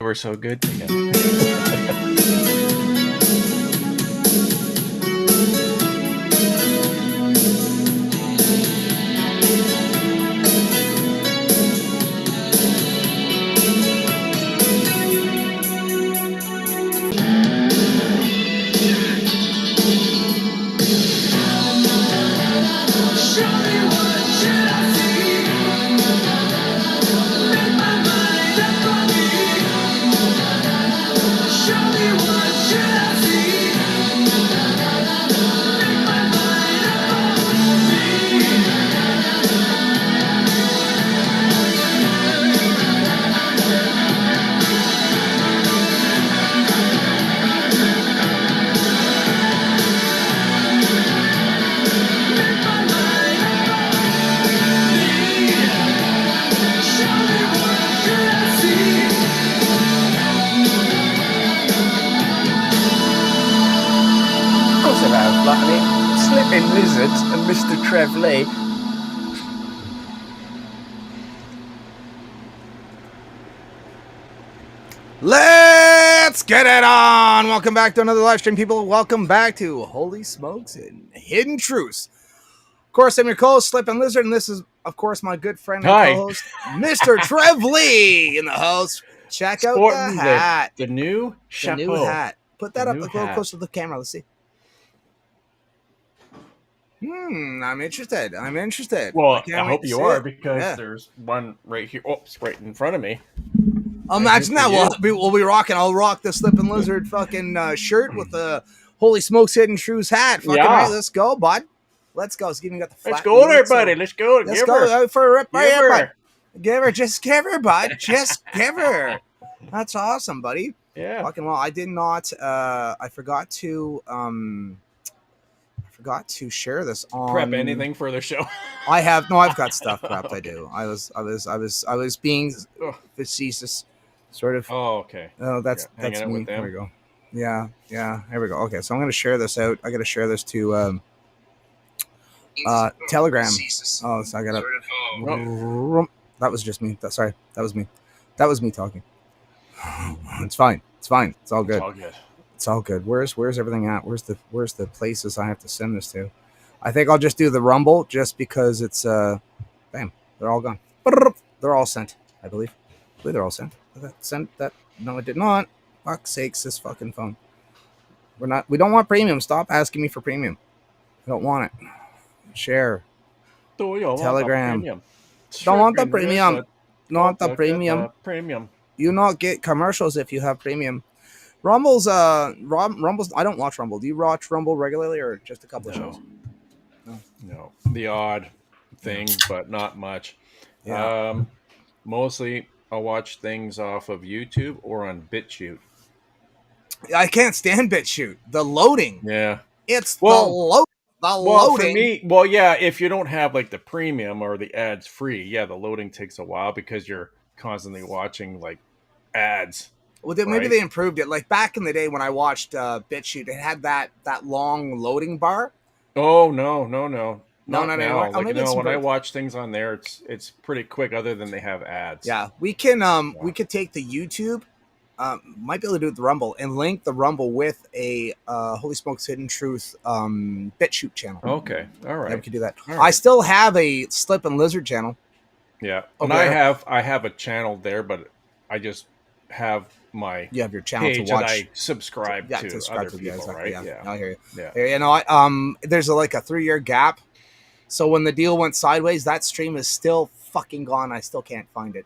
We're so good together. Slipping Lizards and Mr. Trev Lee. Let's get it on! Welcome back to another live stream, people. Welcome back to Holy Smokes and Hidden Truths. Of course, I'm your co-host, Slippin' Lizard, and this is, of course, my good friend and co-host, Mr. Trev Lee in the house. Check out the hat. The new chapeau. The new hat. Put that up a little closer to the camera. Let's see. I'm interested. Well, I hope you are, because there's one right here. Oops, right in front of me. Imagine that. We'll be rocking. I'll rock the Slippin' Lizard fucking shirt with the Holy Smokes Hidden Truths hat. Fucking right. Let's go, bud. Let's go. It's even got the flat. Let's go there, buddy. Let's go. Let's go for a rip right here, bud. Give her, just give her, bud. Just give her. That's awesome, buddy. Yeah. Fucking well. I did not. I forgot to. Forgot to share this on prep anything for the show. I've got stuff prepped. Okay. I do. I was being facetious, sort of. Oh, okay. Oh, that's me. There we go. Yeah. Here we go. Okay, so I'm gonna share this out. I gotta share this to Telegram. Oh, so I gotta. That was just me. Sorry, that was me. That was me talking. It's fine. It's all good. It's all good. Where's everything at? Where's the places I have to send this to? I think I'll just do the Rumble, just because it's bam, they're all gone. They're all sent, I believe. They're all sent. That no, it did not. Fuck's sakes, this fucking phone. We don't want premium. Stop asking me for premium. I don't want it. Share. Telegram. Don't want the premium. Not the premium. Premium. You not get commercials if you have premium. Rumble's Rumble's. I don't watch Rumble. Do you watch Rumble regularly, or just a couple of shows? No, the odd thing, but not much. Yeah. Mostly I'll watch things off of YouTube or on BitChute. I can't stand BitChute. The loading. Yeah. It's the loading. For me, if you don't have like the premium or the ads free, the loading takes a while because you're constantly watching like ads. Well, maybe they improved it. Like back in the day when I watched BitChute, it had that long loading bar. Oh no! Not anymore. When I watch things on there, it's pretty quick. Other than they have ads. Yeah, we can we could take the YouTube, might be able to do it with the Rumble, and link the Rumble with a Holy Smokes Hidden Truth BitChute channel. Okay, all right. Yeah, we could do that. Right. I still have a Slippin' Lizard channel. Yeah, and I have a channel there, but I just have you have your channel to watch. That I subscribe to other people, right? Yeah, I hear you. Yeah. There's like a 3-year gap, so when the deal went sideways, that stream is still fucking gone. I still can't find it.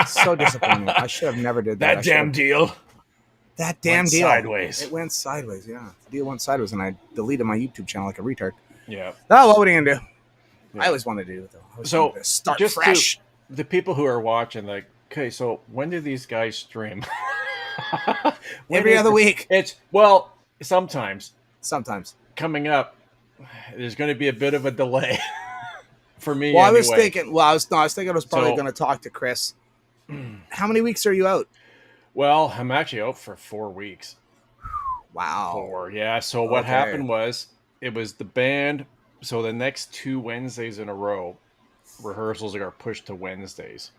So disappointing. I should have never did that. That damn deal. Sideways. It went sideways. Yeah, the deal went sideways, and I deleted my YouTube channel like a retard. Yeah. Oh, what are you gonna do? Yeah. I always wanted to do it though. So start just fresh. The people who are watching, like. Okay, so when do these guys stream? Every other week. Sometimes. Coming up, there's going to be a bit of a delay for me. Well, anyway. I was thinking I was probably going to talk to Chris. How many weeks are you out? Well, I'm actually out for 4 weeks. Wow. 4, yeah. So what happened was, it was the band. So the next 2 Wednesdays in a row, rehearsals are pushed to Wednesdays.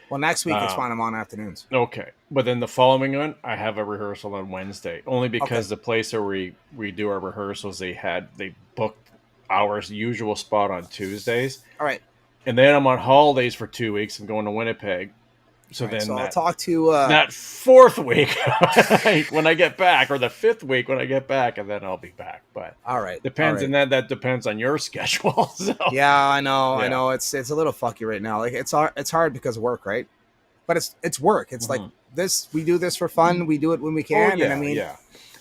Well, next week it's fine. I'm on afternoons. Okay, but then the following one, I have a rehearsal on Wednesday, only because the place where we do our rehearsals, they booked our usual spot on Tuesdays. All right, and then I'm on holidays for 2 weeks. I'm going to Winnipeg. So then I'll talk to that 4th week when I get back, or the 5th week when I get back, and then I'll be back. But all right, depends, and that depends on your schedule. So. Yeah, I know. It's a little fucky right now. Like it's hard because of work, right? But it's work. It's like this. We do this for fun. We do it when we can. And I mean,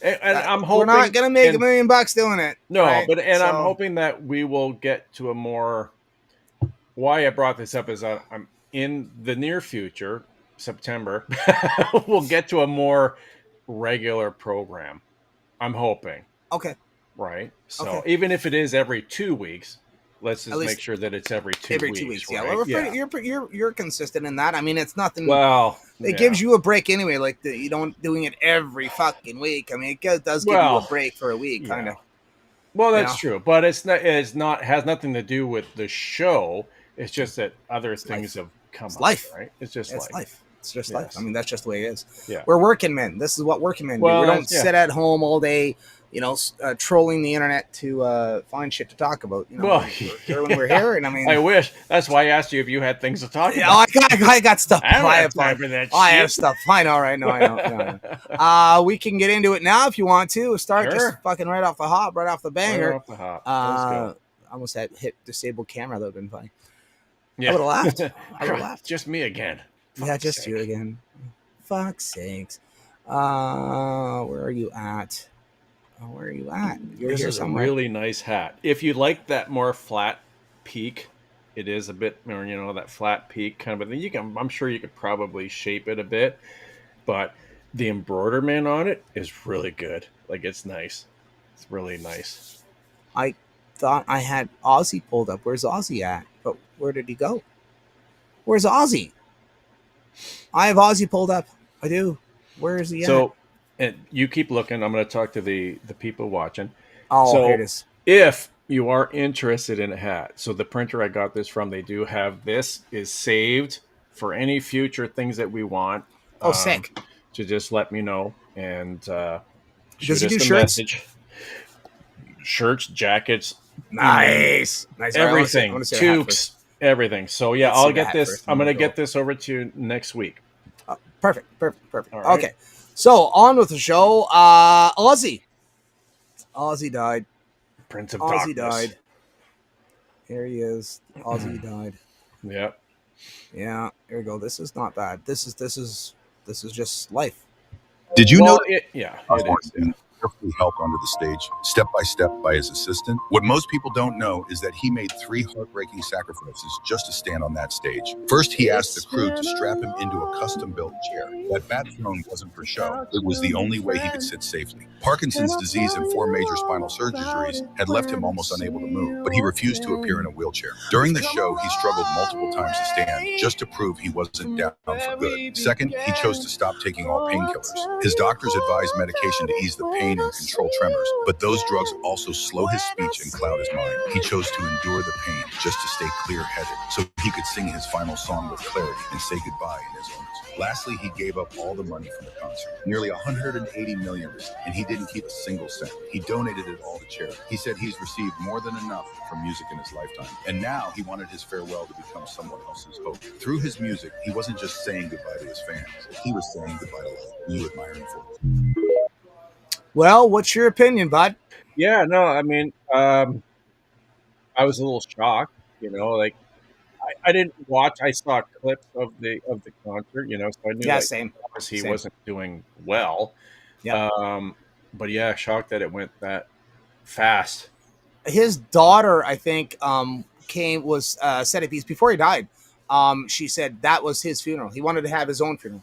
and I'm hoping we're not gonna make $1 million doing it. No, right? but I'm hoping that we will get to a more. Why I brought this up is I'm in the near future, September, we'll get to a more regular program. I'm hoping. Okay. Right. So even if it is every 2 weeks, let's just make sure that it's every 2 weeks. Every 2 weeks. Right? Yeah. Well, you're consistent in that. I mean, it's nothing. Well, it gives you a break anyway. Like you don't doing it every fucking week. I mean, it does give you a break for a week, kind of. Well, that's true, but it's not has nothing to do with the show. It's just that other things have come up, right? It's just life. It's just life. I mean, that's just the way it is. Yeah. We're working men. This is what working men do. We don't sit at home all day, trolling the internet to find shit to talk about. When we're here, and I mean, I wish. That's why I asked you if you had things to talk about. I got stuff. I don't have time for that shit. I have stuff. I know, right? No, I know. We can get into it now if you want to. Start just fucking right off the hop, right off the banger. Right off the hop. Let's go. Almost had hit disabled camera. That would have been funny. Yeah. I would have laughed. Just me again. Just you again. Fuck's sakes. Where are you at? You're here somewhere. A really nice hat. If you like that more flat peak, it is a bit more, that flat peak kind of a thing. I'm sure you could probably shape it a bit, but the embroiderment on it is really good. Like, it's nice. It's really nice. I thought I had Ozzy pulled up. Where's Ozzy at? But where did he go? Where's Ozzy? I have Ozzy pulled up. I do. Where is he at? So, and you keep looking. I'm going to talk to the people watching. Oh, here it is. If you are interested in a hat, so the printer I got this from, they do have this is saved for any future things that we want. Sick. To just let me know and does he do shirts? Message. Shirts, jackets, nice. Everything, toques, everything. So I'll get this. I'm going to get this over to you next week. Perfect. Right. Okay, so on with the show. Ozzy died. Prince of Ozzy Darkness. died. Here he is. Ozzy died. Yep. Yeah. Here we go. This is not bad. This is just life. Did you know? It is. Carefully helped onto the stage, step by step, by his assistant. What most people don't know is that he made 3 heartbreaking sacrifices just to stand on that stage. First, he asked the crew to strap him into a custom-built chair. That bat throne wasn't for show. It was the only way he could sit safely. Parkinson's disease and 4 major spinal surgeries had left him almost unable to move, but he refused to appear in a wheelchair. During the show, he struggled multiple times to stand, just to prove he wasn't down for good. Second, he chose to stop taking all painkillers. His doctors advised medication to ease the pain and control tremors, but those drugs also slow his speech and cloud his mind. He chose to endure the pain just to stay clear-headed, so he could sing his final song with clarity and say goodbye in his own. Lastly, he gave up all the money from the concert, nearly $180 million, and he didn't keep a single cent. He donated it all to charity. He said he's received more than enough from music in his lifetime, and now he wanted his farewell to become someone else's hope. Through his music, he wasn't just saying goodbye to his fans, he was saying goodbye to life. You admire him for it. Well, what's your opinion, bud? Yeah, no, I mean, I was a little shocked, like I didn't watch. I saw clips of the concert, so I knew same. He wasn't doing well. Yeah. But shocked that it went that fast. His daughter, I think, said it because before he died, she said that was his funeral. He wanted to have his own funeral.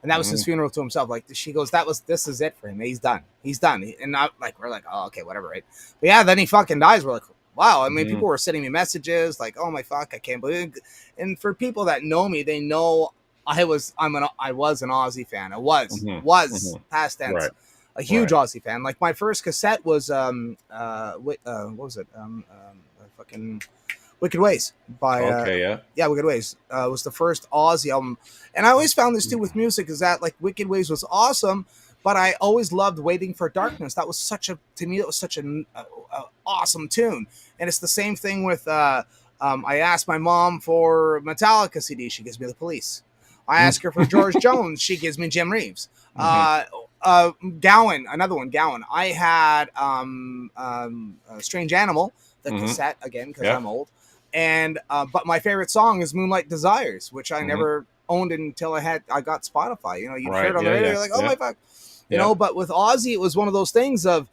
And that was his funeral to himself. Like she goes, this is it for him. He's done. And we're like, oh, okay, whatever, right? But then he fucking dies. We're like, wow. I mean, people were sending me messages like, oh my fuck, I can't believe it. And for people that know me, they know I was an Ozzy fan. I was past tense. Right. A huge Ozzy fan. Like my first cassette was what was it? Wicked Ways by Wicked Ways was the first Ozzy album, and I always found this too with music is that like Wicked Ways was awesome, but I always loved Waiting for Darkness. That was such an awesome tune, and it's the same thing with I asked my mom for Metallica CD, she gives me The Police. I ask her for George Jones, she gives me Jim Reeves. Gowan, another one, Gowan. I had Strange Animal, the cassette again because I'm old. And but my favorite song is Moonlight Desires, which I never owned until I got Spotify. You know, you hear it on the radio, you're like, oh my fuck. You know, but with Ozzy, it was one of those things of,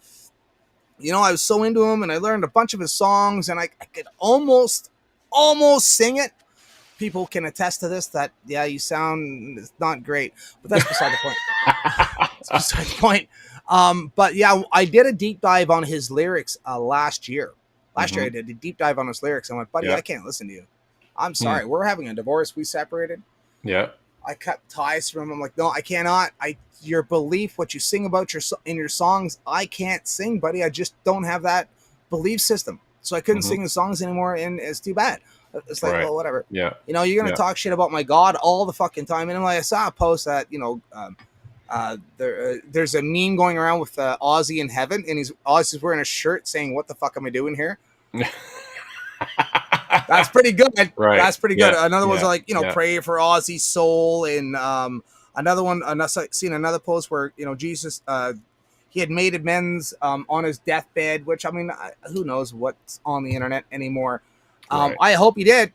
you know, I was so into him and I learned a bunch of his songs and I could almost sing it. People can attest to this that, yeah, you sound not great, but that's beside the point. That's beside the point. But yeah, I did a deep dive on his lyrics last year. Last year I did a deep dive on his lyrics. I went, buddy, I can't listen to you. I'm sorry. We're having a divorce. We separated. Yeah. I cut ties from him. I'm like, no, I cannot. Your belief, what you sing about in your songs, I can't sing, buddy. I just don't have that belief system. So I couldn't sing the songs anymore, and it's too bad. It's like, well, whatever. Yeah. You know, you're going to talk shit about my God all the fucking time. And I saw a post that, you know, there's a meme going around with Ozzy in heaven, and Ozzy's wearing a shirt saying, "What the fuck am I doing here?" That's pretty good. Right. That's pretty good. Another one's like, you know, pray for Ozzy's soul. And another one, seen another post where, you know, Jesus, he had made amends on his deathbed, which, I mean, who knows what's on the internet anymore. I hope he did.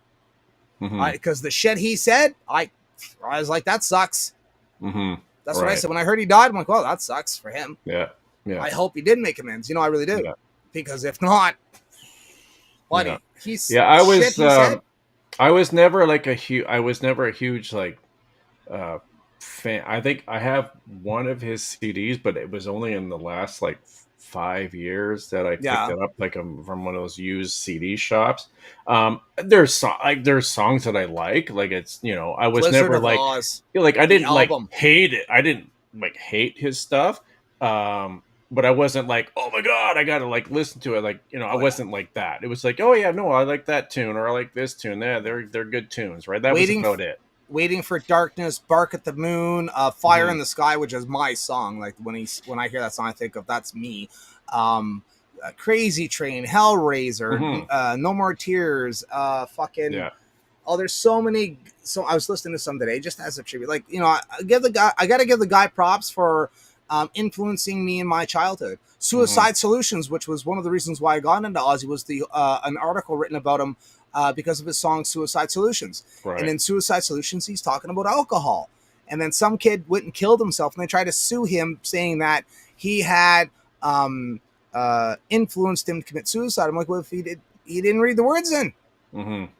Because the shit he said, I was like, that sucks. That's what I said. When I heard he died, I'm like, well, that sucks for him. Yeah. I hope he did make amends. You know, I really do. Because if not, buddy, I was never a huge like fan. I think I have one of his CDs, but it was only in the last like 5 years that I picked it up from one of those used CD shops. There's songs that I like it's, you know, I was Blizzard never I didn't hate it. I didn't hate his stuff. But I wasn't like, oh my God, I gotta listen to it. You know, I wasn't like that. It was like, oh yeah, no, I like that tune, or I like this tune. Yeah, they're good tunes, right? That was about it. Waiting for Darkness, Bark at the Moon, Fire in the Sky, which is my song. Like when I hear that song, I think of that's me. Crazy Train, Hellraiser, No More Tears, Oh, there's so many. So I was listening to some today, just as a tribute. Like, you know, I gotta give the guy props for influencing me in my childhood. Suicide Solutions, which was one of the reasons why I got into Ozzy, was an article written about him because of his song Suicide Solutions. Right. And in Suicide Solutions, he's talking about alcohol. And then some kid went and killed himself, and they tried to sue him, saying that he had influenced him to commit suicide. I'm like, well, if he didn't read the words in.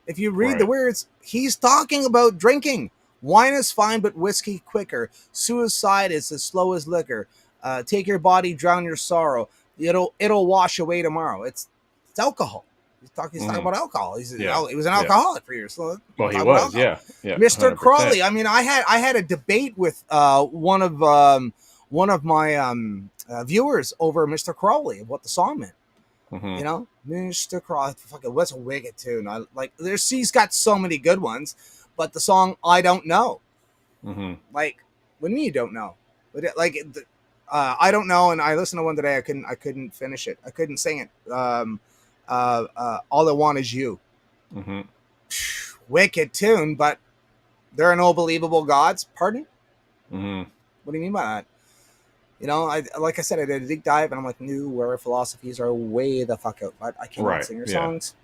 If you read the words, he's talking about drinking. Wine is fine, but whiskey quicker. Suicide is as slow as liquor. Take your body, drown your sorrow. It'll wash away tomorrow. It's alcohol. He's talking about alcohol. He was an alcoholic for years. So well, he was, yeah. Mr. 100%. Crawley. I mean, I had a debate with one of my viewers over Mr. Crawley of what the song meant. You know, Mr. Crawley, fucking, what's a wicked tune? He's got so many good ones. But the song I Don't Know, like, what do you mean you don't know? I don't know, and I listened to one today. I couldn't finish it. I couldn't sing it. All I Want Is You. Wicked tune, but there are no believable gods. Pardon? What do you mean by that? You know, like I said, I did a deep dive, and I'm like, new era philosophies are way the fuck out. But I cannot sing your songs.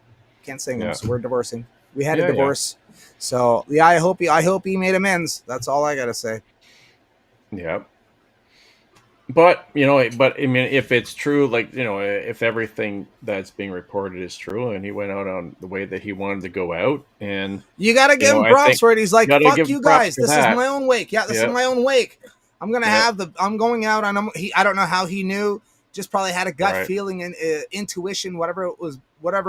Can't sing them, so we're divorcing. We had a divorce. So yeah, I hope he made amends. That's all I gotta say. Yeah. But I mean, if it's true, if everything that's being reported is true, and he went out on the way that he wanted to go out, and you gotta give him props for it. He's like, fuck you guys. This is my own wake. Yeah, this is my own wake. I'm gonna I'm going out, and I don't know how he knew. Just probably had a gut feeling and intuition, whatever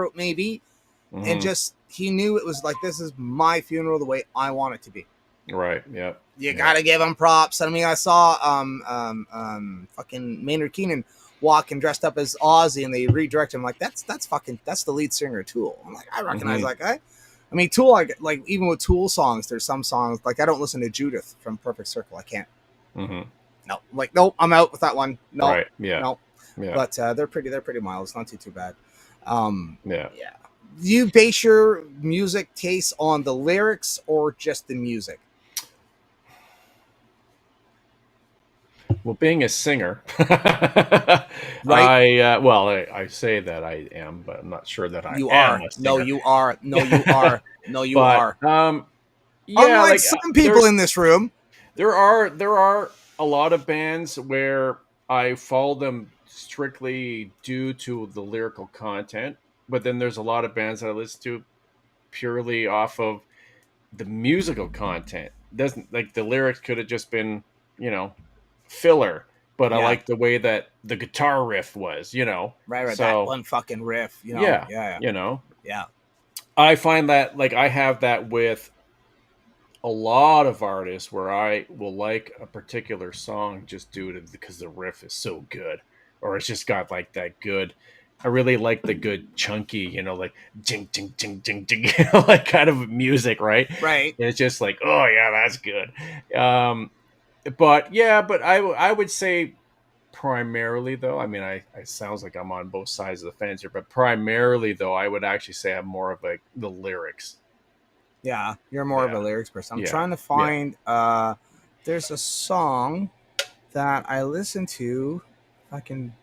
it may be, and just. He knew it was like, this is my funeral the way I want it to be. Right. Yeah. You gotta give him props. I mean, I saw fucking Maynard Keenan walking dressed up as Ozzy, and they redirect him like that's the lead singer of Tool. I'm like, I recognize that guy. I mean, Tool, like even with Tool songs, there's some songs like I don't listen to Judith from Perfect Circle. I can't. No, like nope, I'm out with that one. No, right. Yeah. No. Yeah. But they're pretty mild. It's not too bad. Yeah. Do you base your music taste on the lyrics or just the music? Well, being a singer, right? I say that I am, but I'm not sure that I am. No, you are. No, you are. No, you are. Yeah, unlike some people in this room, there are a lot of bands where I follow them strictly due to the lyrical content, but then there's a lot of bands that I listen to purely off of the musical content. Doesn't like the lyrics could have just been, filler, but I like the way that the guitar riff was, right. So, that one fucking riff, yeah. I find that like I have that with a lot of artists where I will like a particular song just because the riff is so good, or it's just got like that good. I really like the good chunky, like jing jing jing jing jing, like kind of music, right? Right. And it's just like, oh yeah, that's good. But I would say primarily though, I mean, I sounds like I'm on both sides of the fence here, but primarily though, I would actually say I'm more of the lyrics. Yeah, you're more of a lyrics person. I'm trying to find. There's a song that I listen to. If I can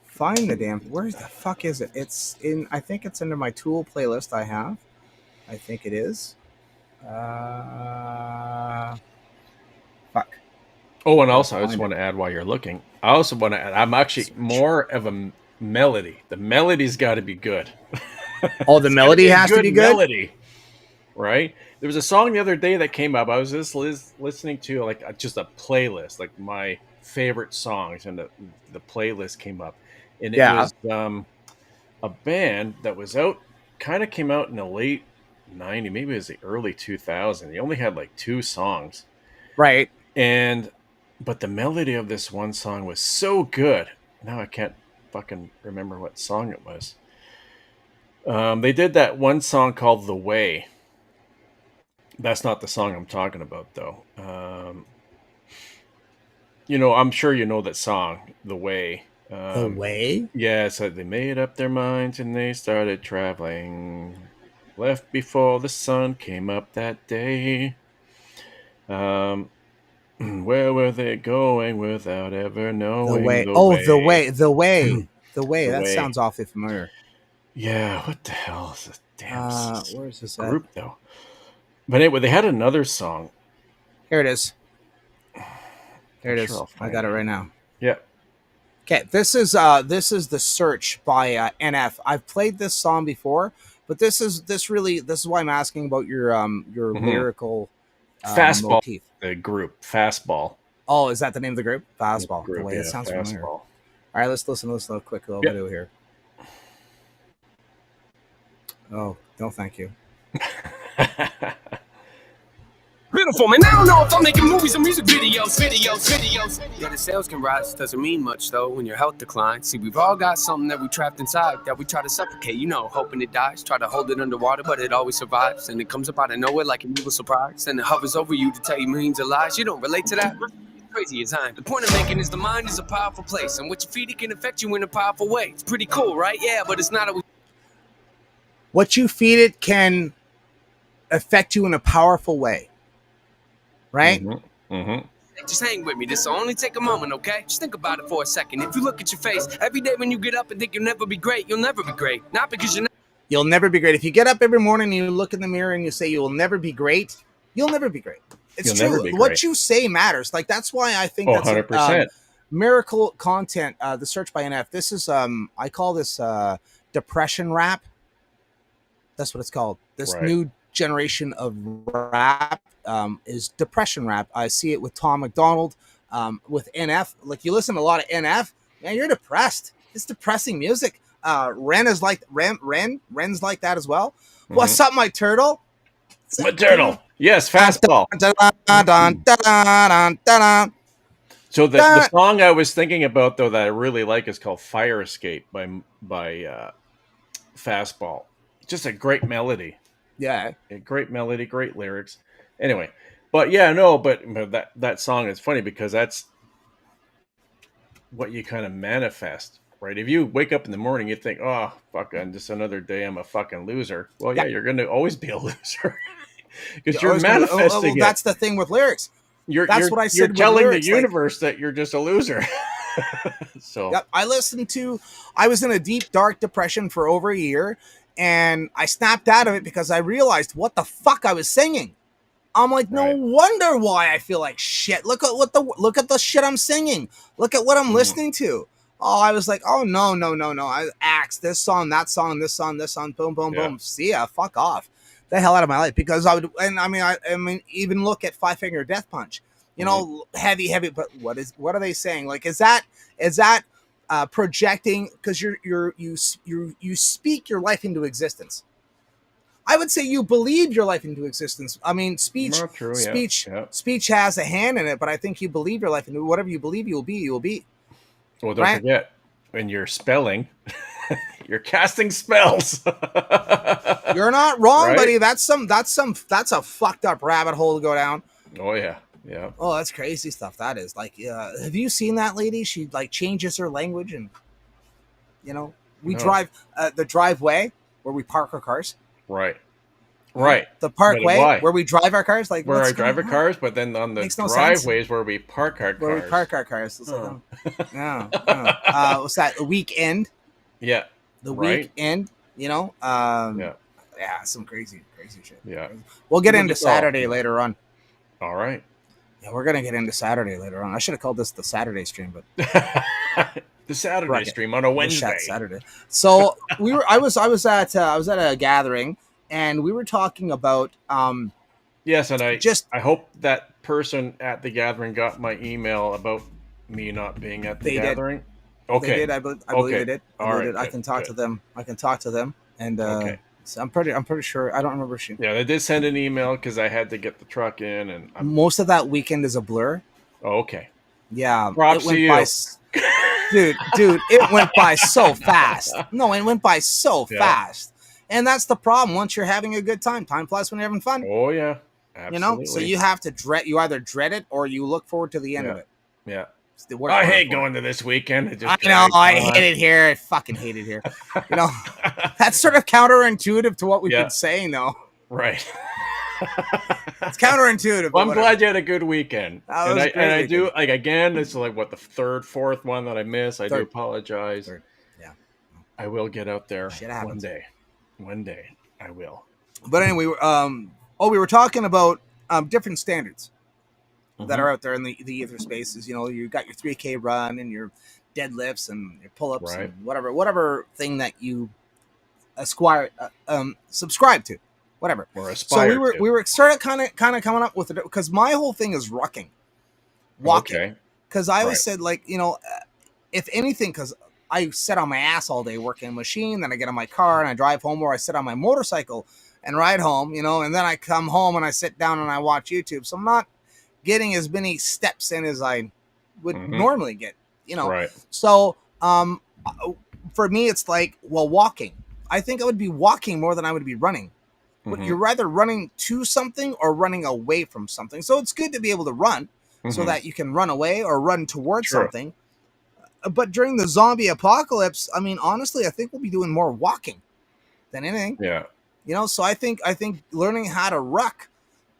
find the damn. Where the fuck is it? It's in. I think it's under my Tool playlist. I have. I think it is. Fuck. Oh, and also I just want to add while you're looking. I also want to add. I'm actually more of a melody. The melody's got to be good. Oh, the melody has to be good. Melody. Right? There was a song the other day that came up. I was just listening to like just a playlist, like my favorite songs, and the playlist came up, and it was a band that was came out in the late '90s, maybe it was the early 2000s. They only had like 2 songs, right? But the melody of this one song was so good. Now I can't fucking remember what song it was. They did that one song called "The Way." That's not the song I'm talking about, though. I'm sure you know that song, "The Way." The Way? Yeah, so they made up their minds and they started traveling. Left before the sun came up that day. Where were they going without ever knowing? The Way. That sounds awfully familiar. Yeah, what the hell is this damn where's this group, though? But anyway, they had another song. Here it is. There it is. I got it right now. Yeah. Okay, this is The Search by NF. I've played this song before, but this is why I'm asking about your lyrical Fastball motif. The group Fastball. Oh, is that the name of the group? Fastball. The way it sounds Fastball. familiar. All right, let's listen to a quick little video here. Oh, no, thank you. Beautiful, man. I don't know if I'm making movies or music videos. Yeah, the sales can rise. Doesn't mean much, though, when your health declines. See, we've all got something that we trapped inside that we try to suffocate, hoping it dies. Try to hold it underwater, but it always survives. And it comes up out of nowhere like an evil surprise. Then it hovers over you to tell you millions of lies. You don't relate to that? Crazy as I am. The point I'm making is the mind is a powerful place. And what you feed it can affect you in a powerful way. It's pretty cool, right? Yeah, but it's not always... What you feed it can affect you in a powerful way. Right? Just hang with me. This will only take a moment, okay? Just think about it for a second. If you look at your face, every day when you get up and think you'll never be great, you'll never be great. Not because you're not... You'll never be great. If you get up every morning and you look in the mirror and you say you will never be great, you'll never be great. It's true. What you say matters. Like, that's why I think that's 100%. Miracle content, The Search by NF. This is, I call this depression rap. That's what it's called. This new generation of rap is depression rap. I see it with Tom McDonald, with NF. Like, you listen to a lot of NF, man, you're depressed. It's depressing music. Ren's like that as well. What's up, my turtle? My turtle. Yes, Fastball. So the song I was thinking about though that I really like is called "Fire Escape" by Fastball. Just a great melody. Yeah, A great melody, great lyrics. Anyway, but yeah, no, but that song is funny because that's what you kind of manifest, right? If you wake up in the morning, you think, "Oh, fuck, I'm just another day. I'm a fucking loser." Well, yeah, you're going to always be a loser because you're manifesting it. That's the thing with lyrics. That's what I said. You're telling the universe that you're just a loser. So, yep, I was in a deep, dark depression for over a year, and I snapped out of it because I realized what the fuck I was singing. I'm like, no wonder why I feel like shit. Look at the shit I'm singing. Look at what I'm listening to. Oh, I was like, oh no. I axed this song, that song, this song, boom, boom, boom. See ya, fuck off. The hell out of my life. Because I mean, even look at Five Finger Death Punch. You know, heavy, but what are they saying? Like, is that projecting? Because you speak your life into existence. I would say you believe your life into existence. I mean, speech has a hand in it, but I think you believe your life into whatever you believe you will be. Well, don't forget, when you're spelling, you're casting spells. You're not wrong, buddy. That's a fucked up rabbit hole to go down. Oh yeah. Yeah. Oh, that's crazy stuff. That is like, have you seen that lady? She like changes her language, and we drive the driveway where we park our cars. Right. The parkway where we drive our cars, like where I drive our cars, but then on the driveways where we park our cars. Where we park our cars. It's like, what's that? The weekend. Yeah. The weekend. Yeah, some crazy shit. Yeah. We'll get into Saturday later on. All right. Yeah, we're gonna get into Saturday later on. I should have called this the Saturday stream, but the Saturday stream on a Wednesday. Saturday. So I was at a gathering, and we were talking about yes, and I hope that person at the gathering got my email about me not being at the gathering. Okay, they did. I believe they did. All right, I can talk to them. And so I'm pretty sure. I don't remember. Yeah, they did send an email because I had to get the truck in, and most of that weekend is a blur. Oh, okay. Yeah, props to you. Dude, it went by so fast. No, it went by so fast. And that's the problem. Once you're having a good time flies when you're having fun. Oh yeah, absolutely. So you have to you either dread it or you look forward to the end of it. Yeah. I hate going to this weekend. I know. I hate it here. I fucking hate it here. That's sort of counterintuitive to what we've been saying, though. Right. It's counterintuitive. Well, I'm glad you had a good weekend. And I do, weekend. like, again, this is like what, the third, fourth one that I missed. I do apologize. Third. Yeah. I will get out there one day. One day I will. But anyway, we were talking about different standards that are out there in the ether spaces. You got your 3K run and your deadlifts and your pull-ups and whatever thing that you subscribe to, whatever. Or aspire. So we were sort of kind of coming up with it, because my whole thing is walking. Okay. Because I always said, like, if anything, because I sit on my ass all day working a machine, then I get in my car and I drive home, or I sit on my motorcycle and ride home, and then I come home and I sit down and I watch YouTube. So I'm not getting as many steps in as I would normally get, Right. So for me, it's like, walking. I think I would be walking more than I would be running. But you're either running to something or running away from something. So it's good to be able to run so that you can run away or run towards something. But during the zombie apocalypse, I mean, honestly, I think we'll be doing more walking than anything. Yeah. So I think learning how to ruck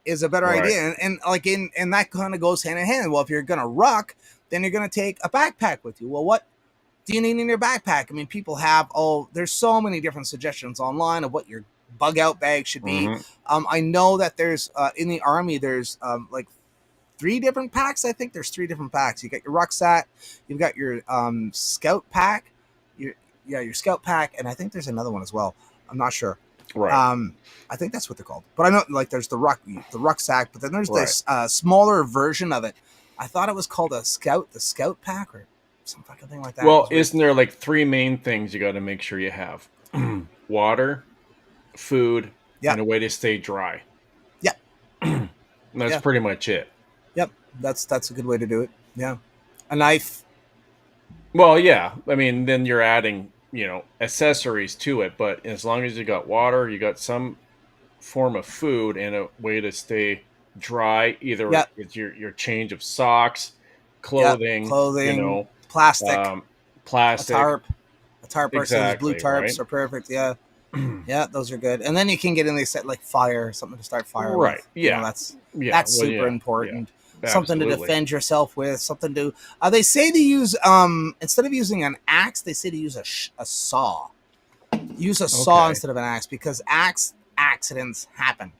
is a better idea. And that kind of goes hand in hand. Well, if you're going to ruck, then you're going to take a backpack with you. Well, what do you need in your backpack? I mean, people have, there's so many different suggestions online of what your bug out bag should be. I know that there's, in the Army, there's like 3 different packs. I think there's 3 different packs. You got your rucksack, you've got your scout pack, your scout pack, and I think there's another one as well. I'm not sure. Right. I think that's what they're called. But I know, like, there's the rucksack, but then there's this smaller version of it. I thought it was called the scout pack or some fucking thing like that. Well, isn't there like 3 main things you got to make sure you have? Water, food, and a way to stay dry. Yeah. That's pretty much it. Yep. That's a good way to do it. Yeah. A knife. Well, yeah. I mean, then you're adding, accessories to it. But as long as you got water, you got some form of food and a way to stay dry. Either Yep. it's your change of socks, Yep. clothing, Clothing. Plastic. A plastic. tarp. A tarp. Those blue Exactly, tarps right? are perfect. Yeah. Yeah, those are good. And then you can get in. They set like fire, something to start fire Right. with. Yeah. That's Yeah. super Yeah. important. Yeah. Something to Absolutely. defend yourself with. Something to. They say to use instead of using an axe, they say to use a saw. Use a saw Okay. instead of an axe because axe accidents happen.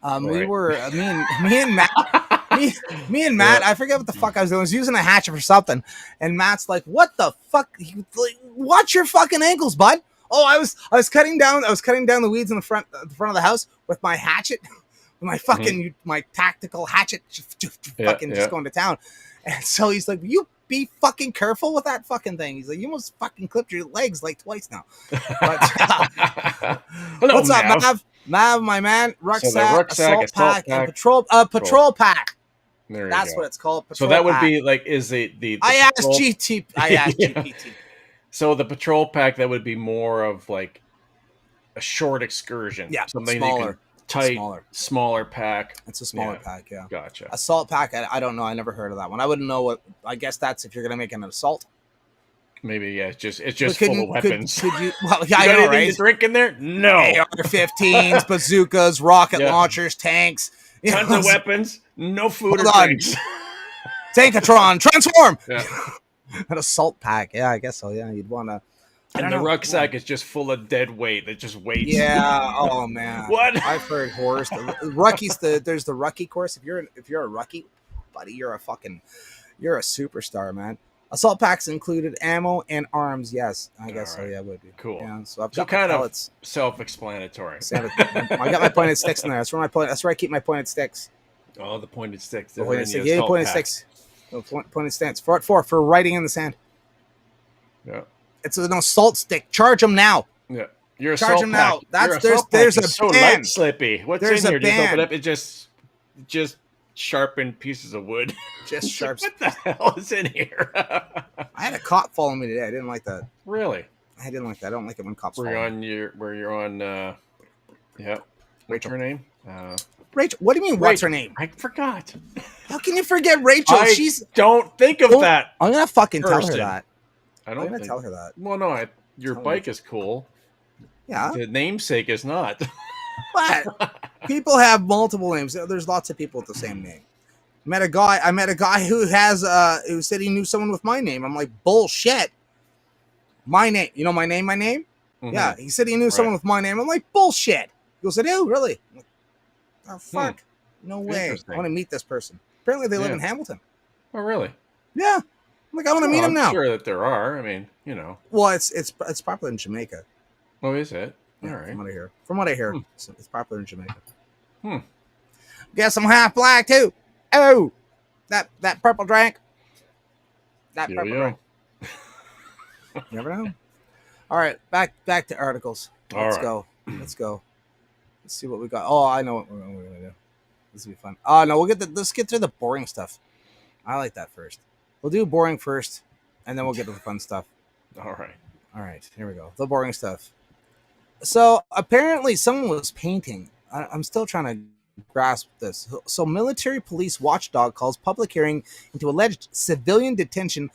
We Right. were me and Matt. Me and Matt, I forget what the fuck I was doing. I was using a hatchet for something, and Matt's like, "What the fuck? Watch your fucking ankles, bud." Oh, I was cutting down the weeds in the front of the house with my hatchet, my fucking my tactical hatchet, just going to town. And so he's like, "You be fucking careful with that fucking thing." He's like, "You almost fucking clipped your legs like twice now." But, Hello, what's up, Mav? Mav, my man, rucksack, assault pack, and patrol pack. That's what it's called. So that would be like, is the I asked GPT. So the patrol pack, that would be more of like a short excursion. Yeah, something smaller, tight, smaller pack. It's a smaller pack. Yeah, gotcha. Assault pack. I don't know. I never heard of that one. I wouldn't know what. I guess that's if you're gonna make an assault. Maybe it's just full of weapons. Could you? Well, yeah, you got I know, anything right? to drink in there? No. AR-15s, bazookas, rocket launchers, tanks. Tons of weapons. No food Hold or on. drinks. Tankatron, transform. Yeah. An assault pack. Yeah, I guess so. Yeah, you'd want to. And the rucksack is just full of dead weight that just waits. Yeah. Oh man. What? I've heard horror. Rucky's there's the Rucky course. If you're a Rucky, buddy, you're a superstar, man. Assault packs included ammo and arms. Yes, I guess so. Yeah, it would be cool. Yeah, so I've got kind pellets. Of self-explanatory. I got my pointed sticks in there. That's where I keep my pointed sticks. Oh, the pointed sticks. The pointed sticks. Yeah, pointed sticks. Pointed stance. For writing in the sand. Yeah. It's an assault stick. Charge them now. Yeah. Your charge them now. There's a so band. light slippy. What's there's in here? A Just band. open up. It just sharpened pieces of wood. Just sharp. What the hell is in here? I had a cop follow me today. I didn't like that. Really? I didn't like that. I don't like it when cops follow me. Where you're on yeah. What's her name? Rachel. What do you mean? Rachel. What's her name? I forgot. How can you forget Rachel? Don't think of that. I'm gonna fucking tell her that. I'm gonna tell her that. Well, no, your bike is cool. Yeah. The namesake is not. But people have multiple names. There's lots of people with the same name. I met a guy who who said he knew someone with my name. I'm like, bullshit. My name. You know my name? Mm-hmm. Yeah. He said he knew someone with my name. I'm like, bullshit. He goes, I do, really? I'm like, oh, fuck. No way. I want to meet this person. Apparently they live in Hamilton. Oh, really? Yeah. I'm like, I want to meet him now. I'm sure that there are. I mean, Well, it's popular in Jamaica. Oh, is it? Yeah, all right. From what I hear, it's popular in Jamaica. Hmm. Guess I'm half black too. Oh, that purple drink. That purple drink. You never know. All right, back to articles. Let's go. Let's see what we got. Oh, I know what we're gonna do. This will be fun. Oh no, let's get through the boring stuff. I like that first. We'll do boring first, and then we'll get to the fun stuff. All right. Here we go. The boring stuff. So apparently, someone was painting. I'm still trying to grasp this. So military police watchdog calls public hearing into alleged civilian detention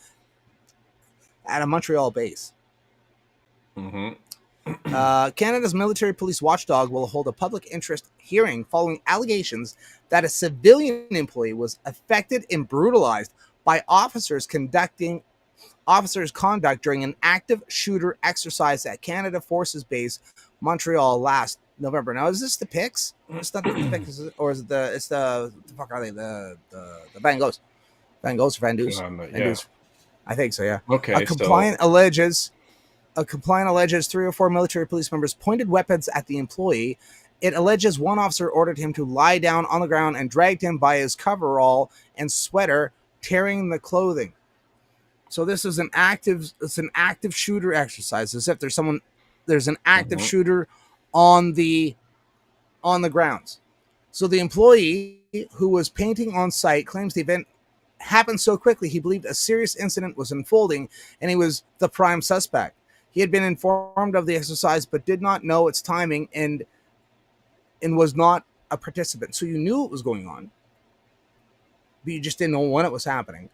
at a Montreal base. Mm-hmm. Canada's military police watchdog will hold a public interest hearing following allegations that a civilian employee was affected and brutalized by officers conduct during an active shooter exercise at Canada Forces Base, Montreal last November. Now, is this the Pics? It's not the Pics, or is it the fuck are they? The Van Goghs? Van Goghs or Van Doos? I think so, yeah. Okay. A complaint alleges 3 or 4 military police members pointed weapons at the employee. It alleges one officer ordered him to lie down on the ground and dragged him by his coverall and sweater, tearing the clothing. So this is an active shooter exercise, as if there's an active shooter on the grounds. So the employee who was painting on site claims the event happened so quickly, he believed a serious incident was unfolding, and he was the prime suspect. He had been informed of the exercise, but did not know its timing, and was not a participant. So you knew it was going on, but you just didn't know when it was happening.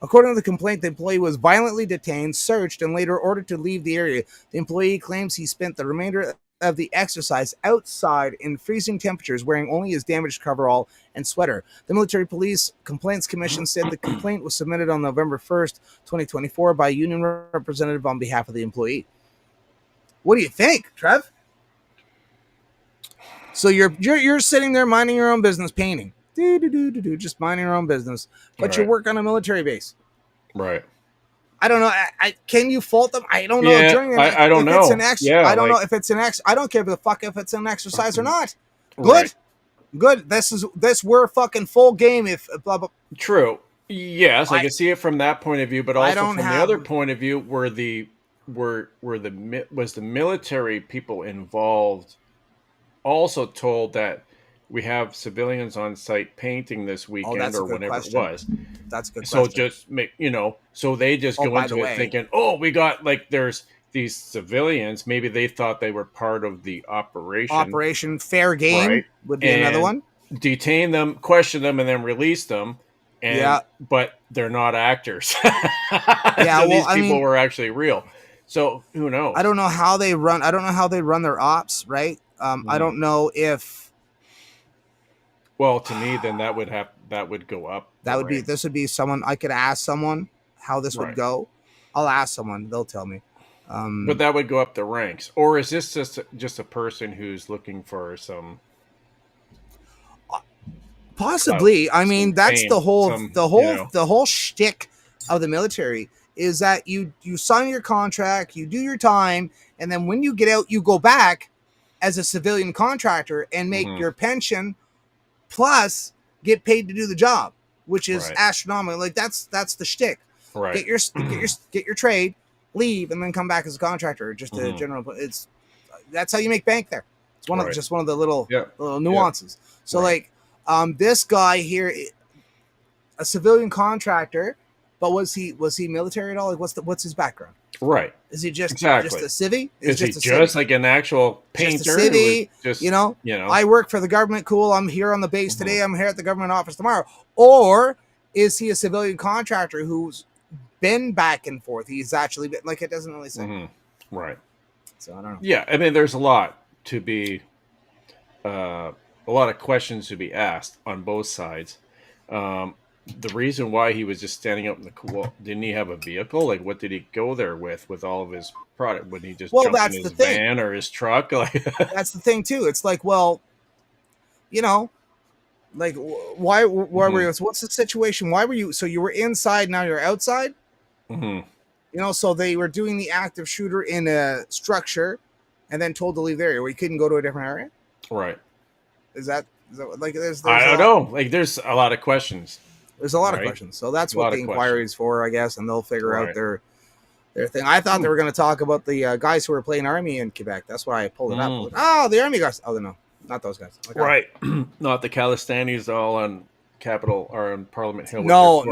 According to the complaint, the employee was violently detained, searched, and later ordered to leave the area. The employee claims he spent the remainder of the exercise outside in freezing temperatures, wearing only his damaged coverall and sweater. The Military Police Complaints Commission said the complaint was submitted on November 1st, 2024 by a union representative on behalf of the employee. What do you think, Trev? So you're sitting there minding your own business, painting. Just minding your own business, but you work on a military base. Right. I don't know. Can you fault them? I don't know. Yeah, I don't know. I don't know if it's an I don't care the fuck if it's an exercise or not. Good. Good. We're fucking full game. If blah, blah. True. Yes, I can see it from that point of view, but also from the other point of view, was the military people involved also told that we have civilians on site painting this weekend or whenever it was. That's a good question. So just make, so they just go into it thinking, we got there's these civilians. Maybe they thought they were part of the operation. Operation Fair Game would be another one. Detain them, question them, and then release them. But they're not actors. So these people were actually real. So who knows? I don't know how they run. I don't know how they run their ops, right? I don't know if. Well, to me, then that would go up. This would be someone I could ask someone how this would go. I'll ask someone; they'll tell me. But that would go up the ranks, or is this just a person who's looking for some? Possibly. I mean, that's the whole shtick of the military is that you sign your contract, you do your time, and then when you get out, you go back as a civilian contractor and make your pension. Plus, get paid to do the job, which is astronomical. Like that's the shtick. Right. Get your trade, leave, and then come back as a contractor. Just a general. That's how you make bank there. It's one of the little nuances. So this guy here, a civilian contractor, but was he military at all? Like what's his background? Right. Is he just a civvy? Is he just like an actual painter? Just a civvy, I work for the government. Cool. I'm here on the base today. I'm here at the government office tomorrow. Or is he a civilian contractor who's been back and forth? He's actually been, it doesn't really say. Right. So I don't know. Yeah. I mean, there's a lot to be, a lot of questions to be asked on both sides. The reason why he was just standing up in the cool, didn't he have a vehicle? Like, what did he go there with all of his product? Would he just jump in his van or his truck? That's the thing too. It's like, well, why were you? What's the situation? Why were you? So you were inside, now you're outside. So they were doing the active shooter in a structure, and then told to leave the area. Where you couldn't go to a different area. Right. Is that there's I don't know. There's a lot of questions. There's a lot of questions. So that's what the inquiry is for, I guess, and they'll figure out their thing. I thought they were going to talk about the guys who were playing Army in Quebec. That's why I pulled it up. Oh, the Army guys. Oh, no, not those guys. Okay. Right. Not the Calistanis all on Capitol or on Parliament Hill. Not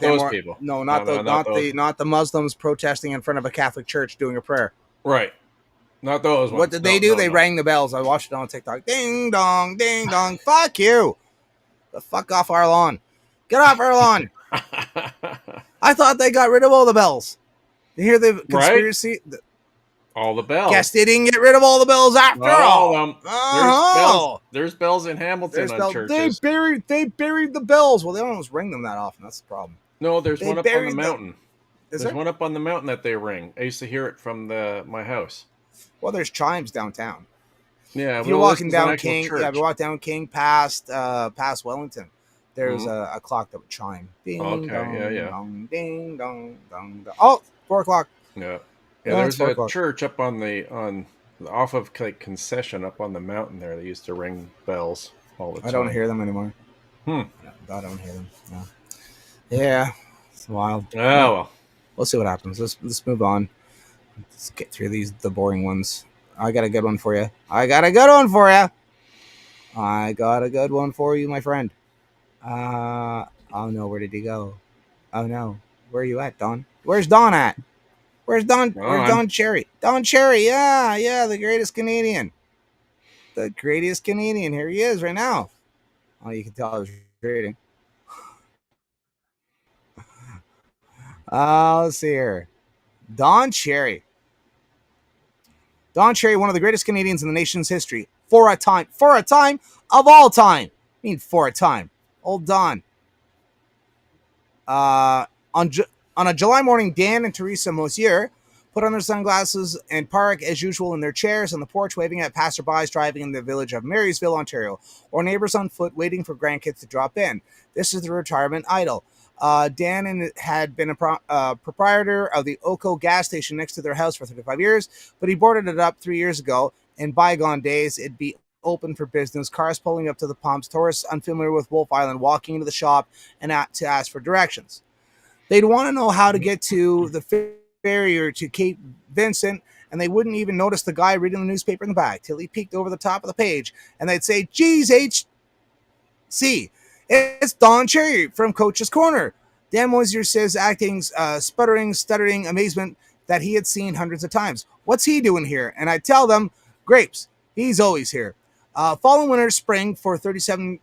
those people. No, not the Muslims protesting in front of a Catholic church doing a prayer. Right. Not those ones. What did they do? They rang the bells. I watched it on TikTok. Ding dong, ding dong. Fuck you. The fuck off our lawn. Get off our lawn. I thought they got rid of all the bells. You hear the conspiracy? Right? All the bells. Guess they didn't get rid of all the bells after all. There's bells in Hamilton on churches. They buried the bells. Well, they don't always ring them that often. That's the problem. No, there's one up on the mountain. There's one up on the mountain that they ring. I used to hear it from my house. Well, there's chimes downtown. Yeah, if you're walking down King, if you walk down King past Wellington, there's a clock that would chime. Ding, dong, dong, ding, dong, dong, dong. Oh, 4 o'clock. Yeah. There's a church up on off of Concession up on the mountain there. They used to ring bells all the time. I don't hear them anymore. I don't hear them. No. Yeah, it's wild. Oh well. We'll see what happens. Let's move on. Let's get through the boring ones. I got a good one for you. I got a good one for you, my friend. Oh no, where did he go? Oh no, where are you at, Don? Where's Don at? Where's Don? Where's Don Cherry? Don Cherry, yeah, the greatest Canadian. The greatest Canadian. Here he is right now. Oh, you can tell I was reading. Let's see here. Don Cherry. Don Cherry, one of the greatest Canadians in the nation's history. For a time of all time. I mean, for a time. Old Don. On a July morning, Dan and Teresa Mosier put on their sunglasses and park as usual in their chairs on the porch, waving at passerbys driving in the village of Marysville, Ontario, or neighbors on foot waiting for grandkids to drop in. This is the retirement idol. Dan had been a proprietor of the Oco gas station next to their house for 35 years, but he boarded it up 3 years ago. In bygone days, it'd be open for business, cars pulling up to the pumps, tourists unfamiliar with Wolf Island walking into the shop and to ask for directions. They'd want to know how to get to the ferry or to Cape Vincent, and they wouldn't even notice the guy reading the newspaper in the back till he peeked over the top of the page, and they'd say, "Geez, H.C., it's Don Cherry from Coach's Corner." Dan Moisier says, acting stuttering amazement that he had seen hundreds of times. "What's he doing here?" And I tell them, "Grapes. He's always here." Fall and winter, spring, for 37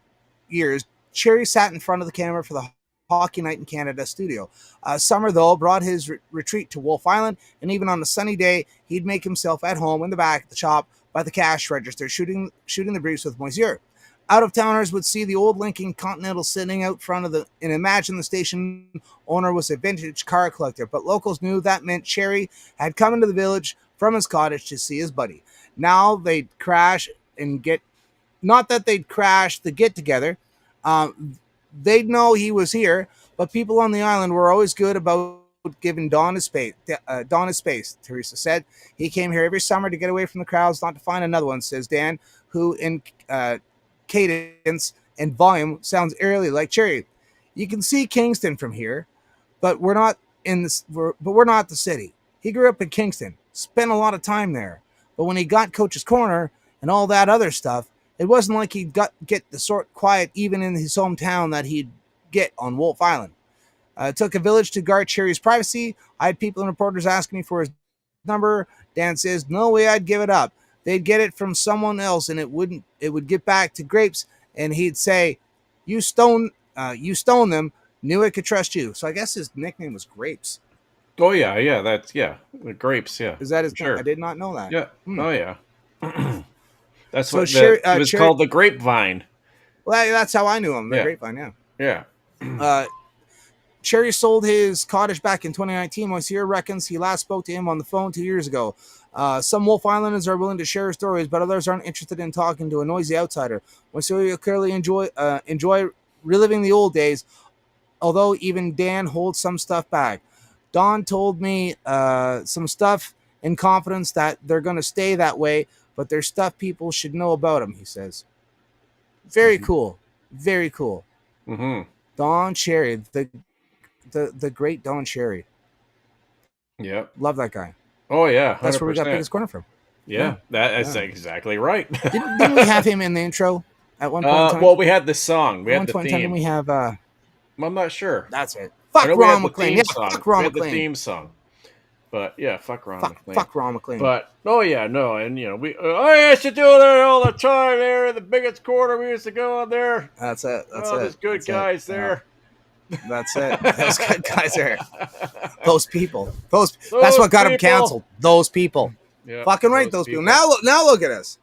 years, Cherry sat in front of the camera for the Hockey Night in Canada studio. Summer, though, brought his retreat to Wolf Island, and even on a sunny day, he'd make himself at home in the back of the shop by the cash register, shooting the briefs with Moisier. Out-of-towners would see the old Lincoln Continental sitting out front of and imagine the station owner was a vintage car collector, but locals knew that meant Cherry had come into the village from his cottage to see his buddy. Now they'd crash and not that they'd crash the get-together. They'd know he was here, but people on the island were always good about giving Don his space. Teresa said. He came here every summer to get away from the crowds, not to find another one, says Dan, who in cadence and volume sounds eerily like Cherry. You can see Kingston from here, but we're not the city. He grew up in Kingston, spent a lot of time there, but when he got Coach's Corner and all that other stuff, it wasn't like he'd get the sort quiet even in his hometown that he'd get on Wolf Island. It took a village to guard Cherry's privacy. I had people and reporters asking me for his number. Dan says, "No way I'd give it up. They'd get it from someone else, and it would get back to Grapes, and he'd say, you stone them, knew I could trust you." So I guess his nickname was Grapes. Oh, yeah, the Grapes, yeah. Is that his sure. I did not know that. Yeah, Oh, yeah. That's so what it was called, the Grapevine. Well, that's how I knew him, the Grapevine, yeah. Cherry sold his cottage back in 2019. Moisier reckons he last spoke to him on the phone 2 years ago. Some Wolf Islanders are willing to share stories, but others aren't interested in talking to a noisy outsider. Moisier clearly enjoy reliving the old days, although even Dan holds some stuff back. Don told me some stuff in confidence that they're going to stay that way, but there's stuff people should know about him, he says. Very cool. Very cool. Mm-hmm. Don Cherry, the great Don Cherry. Yep. Love that guy. Oh, yeah. 100%. That's where we got Biggest Corner from. Yeah. That's exactly right. Didn't we have him in the intro at one point in time? Well, we had the song. We at had the one point theme. In time, we have... I'm not sure. That's it. Fuck Ron McLean. Yeah, fuck Ron McLean. McLean. The theme song. But yeah, fuck Ron McLean. Fuck Ron McLean. But and I used to do that all the time there in the Biggest Corner. We used to go on there. That's it. There's good guys there. Yeah. That's it. Those good guys there. Those people. That's what got him canceled. Those people. Yeah. Fucking right. Those people. Now look at us.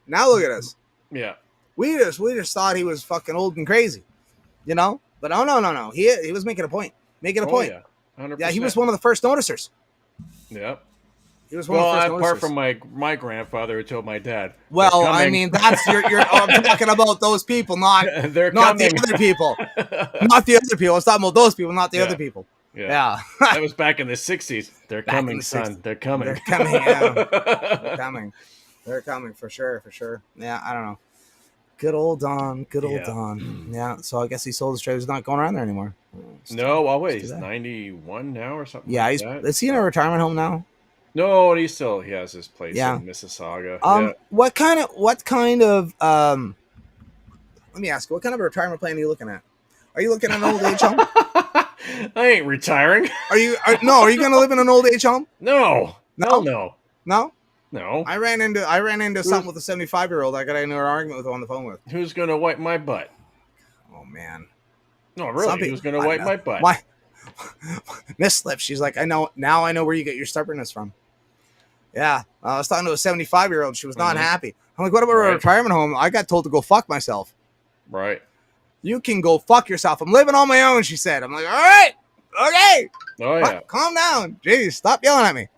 Yeah. We just thought he was fucking old and crazy, But no. He was making a point. Making a point. Yeah. 100%. Yeah, he was one of the first noticers. Yep. He was one of the first noticers. Apart from my grandfather who told my dad. Well, I mean, that's I'm talking about those people, not the other people. Not the other people. It's talking about those people, not the other people. Yeah. That was back in the 60s. They're coming, son. 60s. They're coming. They're coming, yeah. They're coming for sure. Yeah, I don't know. Good old Don. Don. Yeah, so I guess he sold his trade. He's not going around there anymore. No, wait. He's 91 now or something. Yeah, like is he in a retirement home now? No, he has his place in Mississauga. What kind of let me ask you, what kind of a retirement plan are you looking at? Are you looking at an old age home? I ain't retiring. Are you going to live in an old age home? No. Hell no. No? No. I ran into something with a 75-year-old I got into an argument with on the phone with. Who's going to wipe my butt? Oh, man. No, really. Who's going to wipe my butt? Miss Slip, she's like, I know where you get your stubbornness from. Yeah. I was talking to a 75-year-old. She was not happy. I'm like, what about a retirement home? I got told to go fuck myself. Right. You can go fuck yourself. I'm living on my own, she said. I'm like, all right. Okay. Oh, yeah. Calm down. Jeez, stop yelling at me.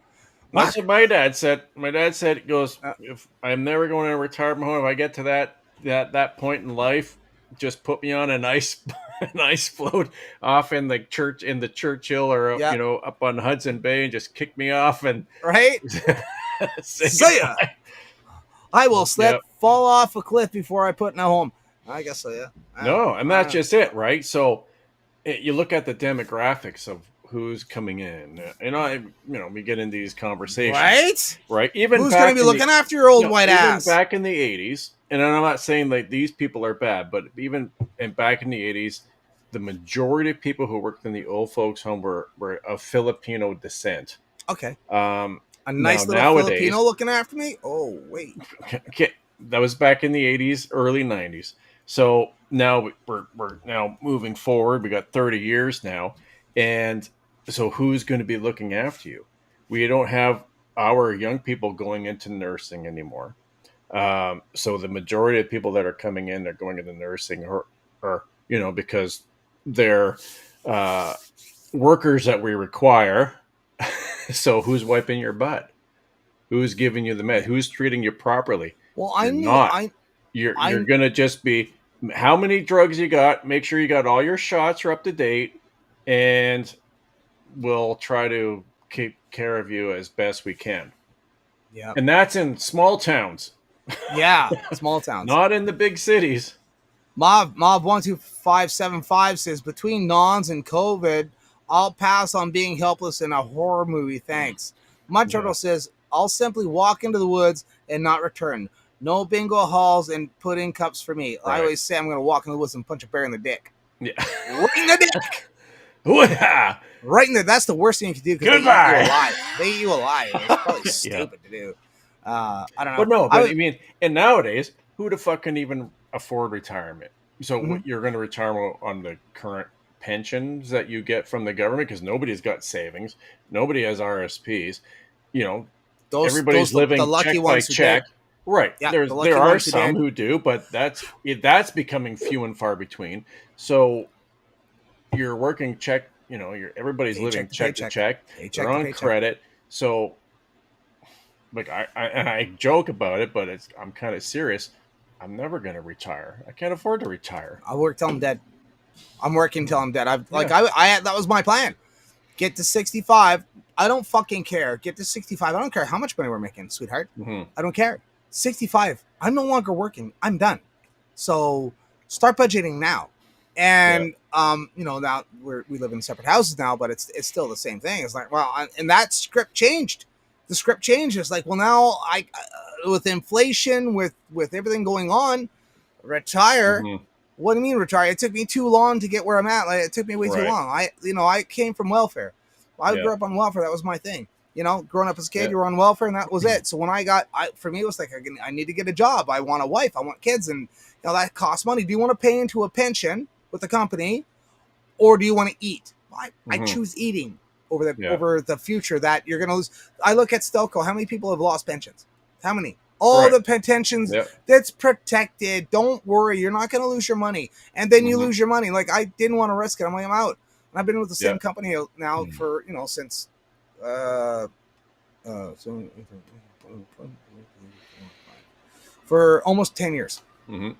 That's what my dad said. My dad said, he goes, if I'm never going to a retirement home, if I get to that point in life, just put me on a nice float off in the Churchill or up on Hudson Bay and just kick me off and See ya. I will fall off a cliff before I put in a home. I guess so, yeah. No, and that's just it, right? So you look at the demographics of who's coming in, and we get into these conversations, right? Even who's going to be looking after your old white ass? Back in the 80s, and I'm not saying like these people are bad, but even back in the 80s, the majority of people who worked in the old folks' home were of Filipino descent. Okay. A nice little Filipino looking after me? Oh, wait. Okay. That was back in the 80s, early 90s. So now we're now moving forward. We got 30 years now. And so who's going to be looking after you? We don't have our young people going into nursing anymore. So the majority of people that are coming in, they're going into nursing or because they're workers that we require. So who's wiping your butt? Who's giving you the med? Who's treating you properly? Well, You're going to just be, how many drugs you got? Make sure you got all your shots are up to date, and we'll try to keep care of you as best we can. Yeah. And that's in small towns. Yeah, small towns. Not in the big cities. Mob 12575 says, between Nons and COVID, I'll pass on being helpless in a horror movie. Thanks. Mud Turtle says, I'll simply walk into the woods and not return. No bingo halls and pudding cups for me. Right. I always say I'm going to walk in the woods and punch a bear in the dick. Yeah. Right in the dick. Right in the, that's the worst thing you can do. Goodbye. They eat you alive. It's probably stupid to do. I don't know. But no, I mean, and nowadays, who the fuck can even afford retirement? So you're going to retire on the current pensions that you get from the government because nobody's got savings. Nobody has RSPs. Everybody's living the lucky check by check. Right. Yeah, there are some who do, but that's becoming few and far between. So you're working check, everybody's living check to check. They're on credit. So like I joke about it, but I'm kind of serious. I'm never going to retire. I can't afford to retire. I'll work till I'm dead. I'm working till I'm dead. I that was my plan. Get to 65. I don't fucking care. Get to 65. I don't care how much money we're making, sweetheart. Mm-hmm. I don't care. 65. I'm no longer working. I'm done. So start budgeting now. And now we live in separate houses now, but it's still the same thing. It's like, well, and that script changed. The script changes. Like, well, now with inflation, with everything going on, retire. Mm-hmm. What do you mean retire? It took me too long to get where I'm at. Like, it took me way too long. I came from welfare. I grew up on welfare. That was my thing. Growing up as a kid, you were on welfare, and that was it. So when for me, it was like, I need to get a job. I want a wife. I want kids, and that costs money. Do you want to pay into a pension with the company, or do you want to eat? I choose eating over the future that you're going to lose. I look at Stelco. How many people have lost pensions? How many? All the pensions that's protected. Don't worry. You're not going to lose your money. And then you lose your money. Like, I didn't want to risk it. I'm like, I'm out. And I've been with the same company now for, since, for almost 10 years. Mm-hmm.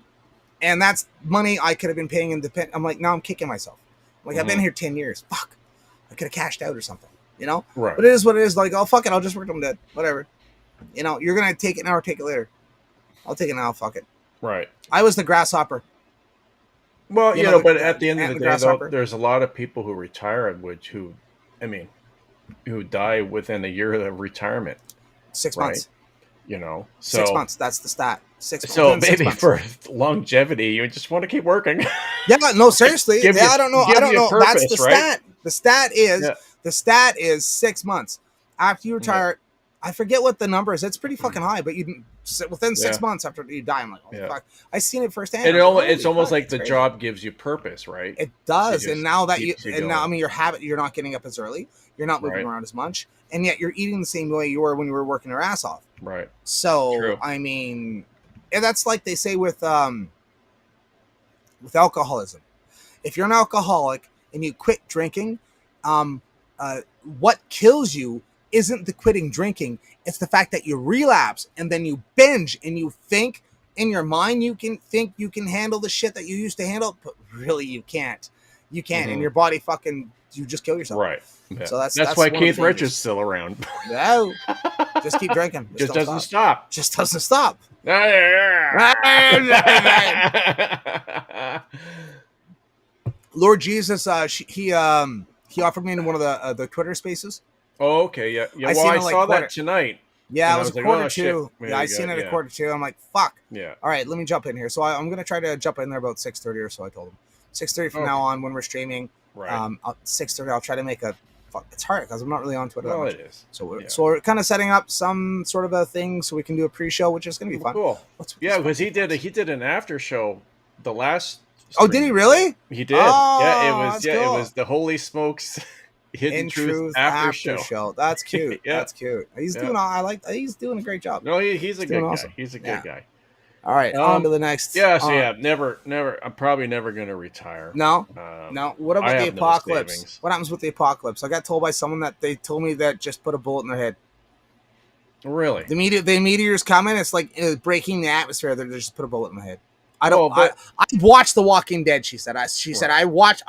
And that's money I could have been paying in the I'm like, now I'm kicking myself. Like, I've been here 10 years. Fuck. I could have cashed out or something, Right. But it is what it is. Like, oh, fuck it. I'll just work till I'm dead. Whatever. You're going to take it now or take it later. I'll take it now. Fuck it. Right. I was the grasshopper. Well, but at the end of the day, though, there's a lot of people who retire, who die within a year of retirement. 6 months. So 6 months. That's the stat. 6 months. So Within 6 maybe months. for longevity, you just want to keep working. Yeah, no, seriously. Give you- I don't know. give I don't you know. purpose, That's the right? stat. The stat is 6 months after you retire. I forget what the number is. It's pretty fucking high, but you within 6 months after you die. I'm like, oh fuck! I seen it firsthand. It's almost like the job gives you purpose, right? It does, It and now that keeps you now I going. mean, you're not getting up as early. You're not moving Right. around as much, and yet you're eating the same way you were when you were working your ass off. Right. So True. I mean, and that's like they say with alcoholism. If you're an alcoholic and you quit drinking, what kills you isn't the quitting drinking. It's the fact that you relapse and then you binge and you think in your mind you can handle the shit that you used to handle, but really you can't. You can't, and your body you just kill yourself. Right. Yeah. So that's why one of Keith the Rich dangers. is still around. No, just keep drinking. Just don't doesn't stop. Just doesn't stop. Lord Jesus, he offered me in one of the Twitter Spaces. Oh, okay, yeah. I Well, I seen it saw like that tonight. Yeah, And it was I a like, quarter oh, two. shit. Yeah, I seen it at quarter two. I'm like, fuck. Yeah. All right, let me jump in here. So I'm gonna try to jump in there about 6:30 or so. I told him 6:30 from now on when we're streaming. Right. 6:30. I'll try to make a. It's hard because I'm not really on Twitter. Well, that much. it is. So we're kind of setting up some sort of a thing so we can do a pre-show, which is gonna be fun. Cool. Yeah, because he did an after show the last. Oh, did he really? He did. Oh, It cool. was the Holy Smokes Hidden Truth after show. That's cute. Yeah. That's cute. He's doing. He's doing a great job. No, he's a good guy. awesome. He's a good guy. All right, on to the next. Yeah, so never. I'm probably never going to retire. No. What about the have no apocalypse? savings. What happens with the apocalypse? I got told by someone that they told me that just put a bullet in their head. Really? The meteors coming. It's like breaking the atmosphere. They just put a bullet in my head. I don't. I watched The Walking Dead. She said. Said I've watched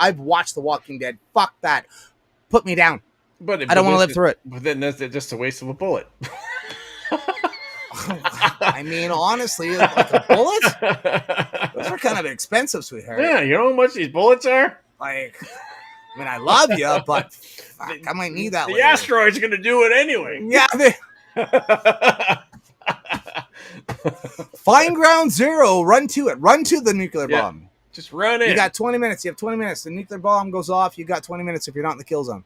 The Walking Dead. Fuck that. Put me down. But I don't want to live through it. But then that's just a waste of a bullet. I mean, honestly, like a bullet? Those are kind of expensive, sweetheart. Yeah, you know how much these bullets are? Like, I mean, I love you, but fuck, I might need that The later. asteroid's going to do it anyway. Yeah. Find ground zero. Run to it. Run to the nuclear bomb. Just run in. You got 20 minutes. You have 20 minutes. The nuclear bomb goes off. You got 20 minutes if you're not in the kill zone.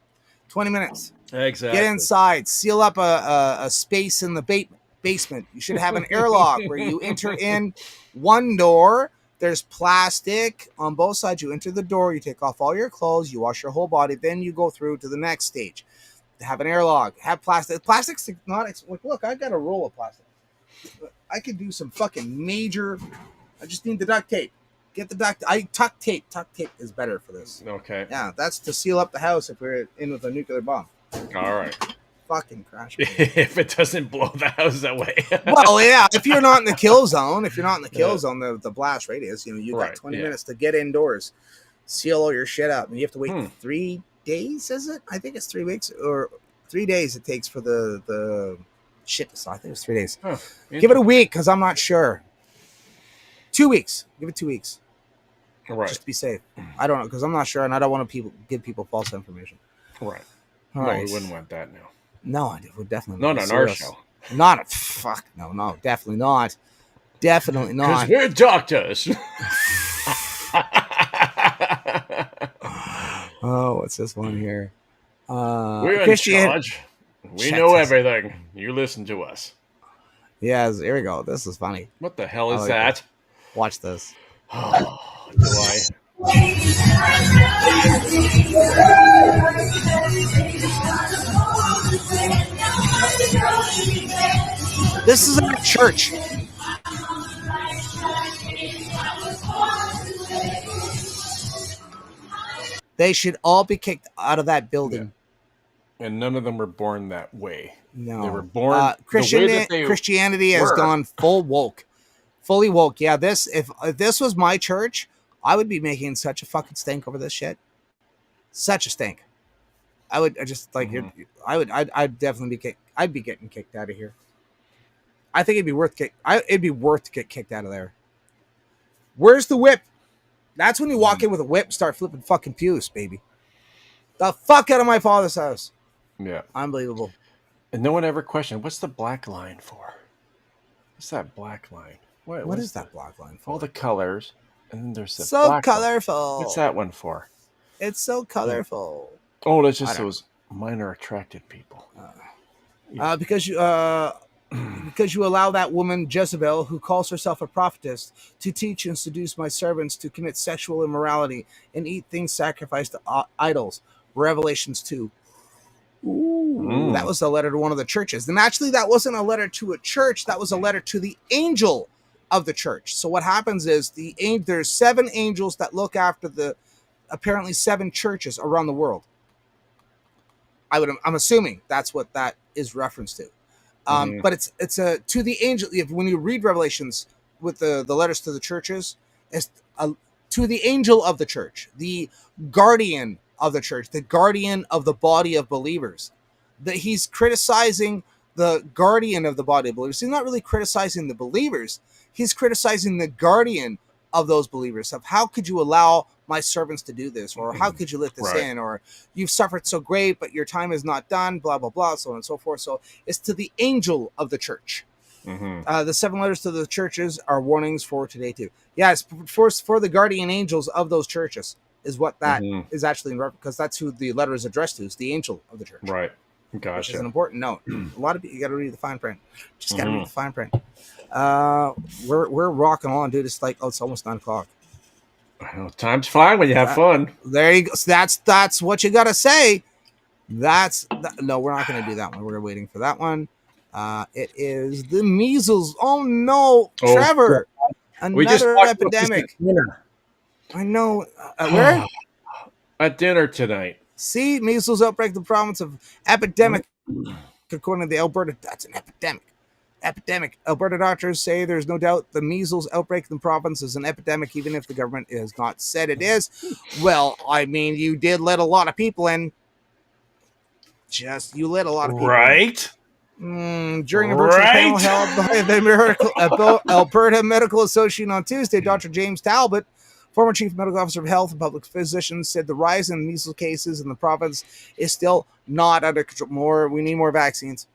20 minutes. Exactly. Get inside. Seal up a space in the basement. You should have an airlock where you enter in one door. There's plastic on both sides. You enter the door. You take off all your clothes. You wash your whole body. Then you go through to the next stage. Have an airlock. Have plastic. Plastic's not like. Look, I got a roll of plastic. I could do some fucking major. I just need the duct tape. Get the duct. Tuck tape. Tuck tape is better for this. Okay. Yeah, that's to seal up the house if we're in with a nuclear bomb. All right. Fucking crash. If it doesn't blow the house away. Well, yeah. If you're not in the kill zone, the blast radius, you got 20 minutes to get indoors, seal all your shit up, and you have to wait 3 days. Is it? I think it's 3 weeks or 3 days. It takes for the shit to start. I think it's 3 days. Huh. Give it a week because I'm not sure. 2 weeks. Give it 2 weeks. Right. Just to be safe. I don't know because I'm not sure, and I don't want to give people false information. Right. All no, right. we wouldn't want that now. No, I would definitely not on our show. Not a fuck. No, definitely not. Definitely not. Because we're doctors. Oh, what's this one here? We're in charge. We know everything. You listen to us. Yes, here we go. This is funny. What the hell is that? Watch this. Oh, do I? This is a church. They should all be kicked out of that building. Yeah. And none of them were born that way. No. They were born Christianity has gone full woke. Fully woke. Yeah, if this was my church, I would be making such a fucking stink over this shit. Such a stink. I'd definitely be kicked. I'd be getting kicked out of here. I think it'd be worth to get kicked out of there. Where's the whip? That's when you walk in with a whip, start flipping fucking pews, baby. The fuck out of my father's house. Yeah. Unbelievable. And no one ever questioned, what's the black line for? What's that black line? What is that black line for? All the colors, and then there's the so black colorful. Line. What's that one for? It's so colorful. Oh, that's just those minor attracted people. Because you allow that woman Jezebel, who calls herself a prophetess, to teach and seduce my servants to commit sexual immorality and eat things sacrificed to idols. Revelations 2. Ooh, that was a letter to one of the churches. And actually, that wasn't a letter to a church. That was a letter to the angel of the church. So what happens is there's 7 angels that look after the apparently 7 churches around the world. I'm assuming that's what that is reference to. But it's a to the angel. When you read Revelations with the letters to the churches, it's to the angel of the church, the guardian of the church, the guardian of the body of believers. That he's criticizing the guardian of the body of believers. He's not really criticizing the believers. He's criticizing the guardian of those believers. Of how could you allow my servants to do this, or how could you let this in, or you've suffered so great, but your time is not done, blah blah blah, so on and so forth. So it's to the angel of the church. The 7 letters to the churches are warnings for today too. Yeah, it's for the guardian angels of those churches is what that is actually in reference, because that's who the letter is addressed to. Is the angel of the church. Right. Gotcha. Which is an important note. A lot of people, you got to read the fine print. Just got to read the fine print. We're rocking on, dude. It's like it's almost 9 o'clock. Well, time's flying when you have fun. There you go. That's what you got to say. No, we're not going to do that one. We're waiting for that one. It is the measles. Oh no, Trevor! Another epidemic. I know. Where? At dinner tonight. See, measles outbreak the province of epidemic. According to the Alberta, that's an epidemic. Alberta doctors say there's no doubt the measles outbreak in the province is an epidemic, even if the government has not said it is. Well, I mean, you did let a lot of people in. You let a lot of people in. During a virtual panel held by the Alberta Medical Association on Tuesday, Dr. James Talbot, former Chief Medical Officer of Health and Public Physicians, said the rise in measles cases in the province is still not under control. We need more vaccines.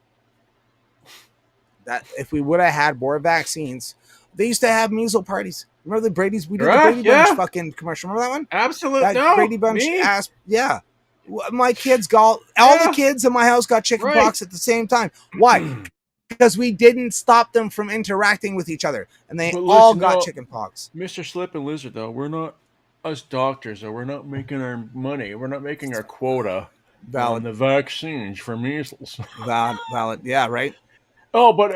That if we would have had more vaccines, they used to have measles parties. Remember the Brady's? We did the Brady Bunch fucking commercial. Remember that one? Absolutely. Brady Bunch ass. Yeah. My kids got all the kids in my house got chicken pox at the same time. Why? Because we didn't stop them from interacting with each other, and they all got chicken pox. Mr. Slip and Lizard, though, we're not us doctors, though. We're not making our money. We're not making our quota on the vaccines for measles. Valid. Yeah, right. Oh, but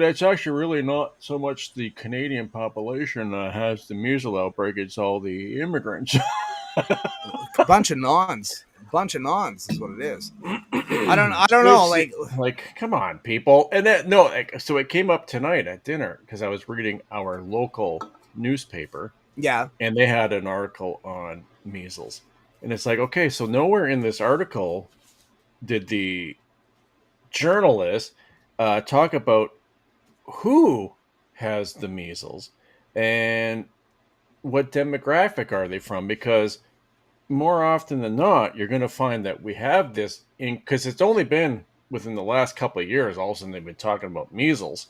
it's actually really not so much the Canadian population that has the measles outbreak. It's all the immigrants. A bunch of nons is what it is. I don't know. Like, come on, people. And so it came up tonight at dinner because I was reading our local newspaper. Yeah. And they had an article on measles. And it's like, okay, so nowhere in this article did the journalist talk about who has the measles and what demographic are they from, because more often than not, you're going to find that we have this because it's only been within the last couple of years. All of a sudden, they've been talking about measles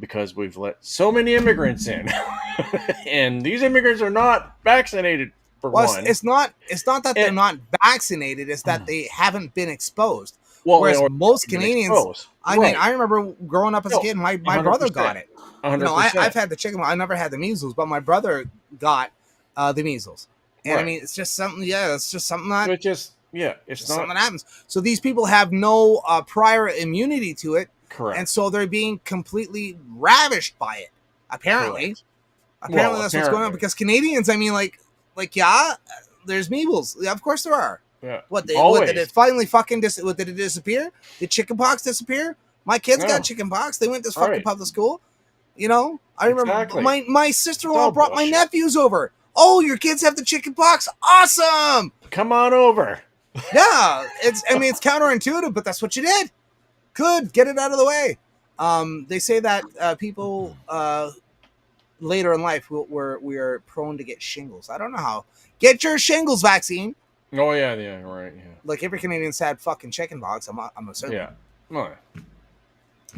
because we've let so many immigrants in, and these immigrants are not vaccinated. For one, it's not that they're not vaccinated; it's that they haven't been exposed. Whereas most Canadians, I mean, I remember growing up as a kid, my brother got it. 100%. You know, I've had the chicken. I never had the measles, but my brother got the measles. And I mean, it's just something. Yeah, it's just something that. It's something that happens. So these people have no prior immunity to it. Correct. And so they're being completely ravished by it. Apparently, that's what's going on. Because Canadians, I mean, there's measles. Yeah, of course there are. Yeah. What did it finally fucking did it disappear? Did chickenpox disappear? My kids got chickenpox. They went to fucking public school. You know, I remember my sister-in-law brought my nephews over. Oh, your kids have the chicken pox? Awesome! Come on over. Yeah, it's counterintuitive, but that's what you did. Good, get it out of the way. They say that people later in life we are prone to get shingles. I don't know how. Get your shingles vaccine. Oh yeah, right, yeah. Like every Canadian's had fucking chicken pox. I'm assuming. Yeah. Oh,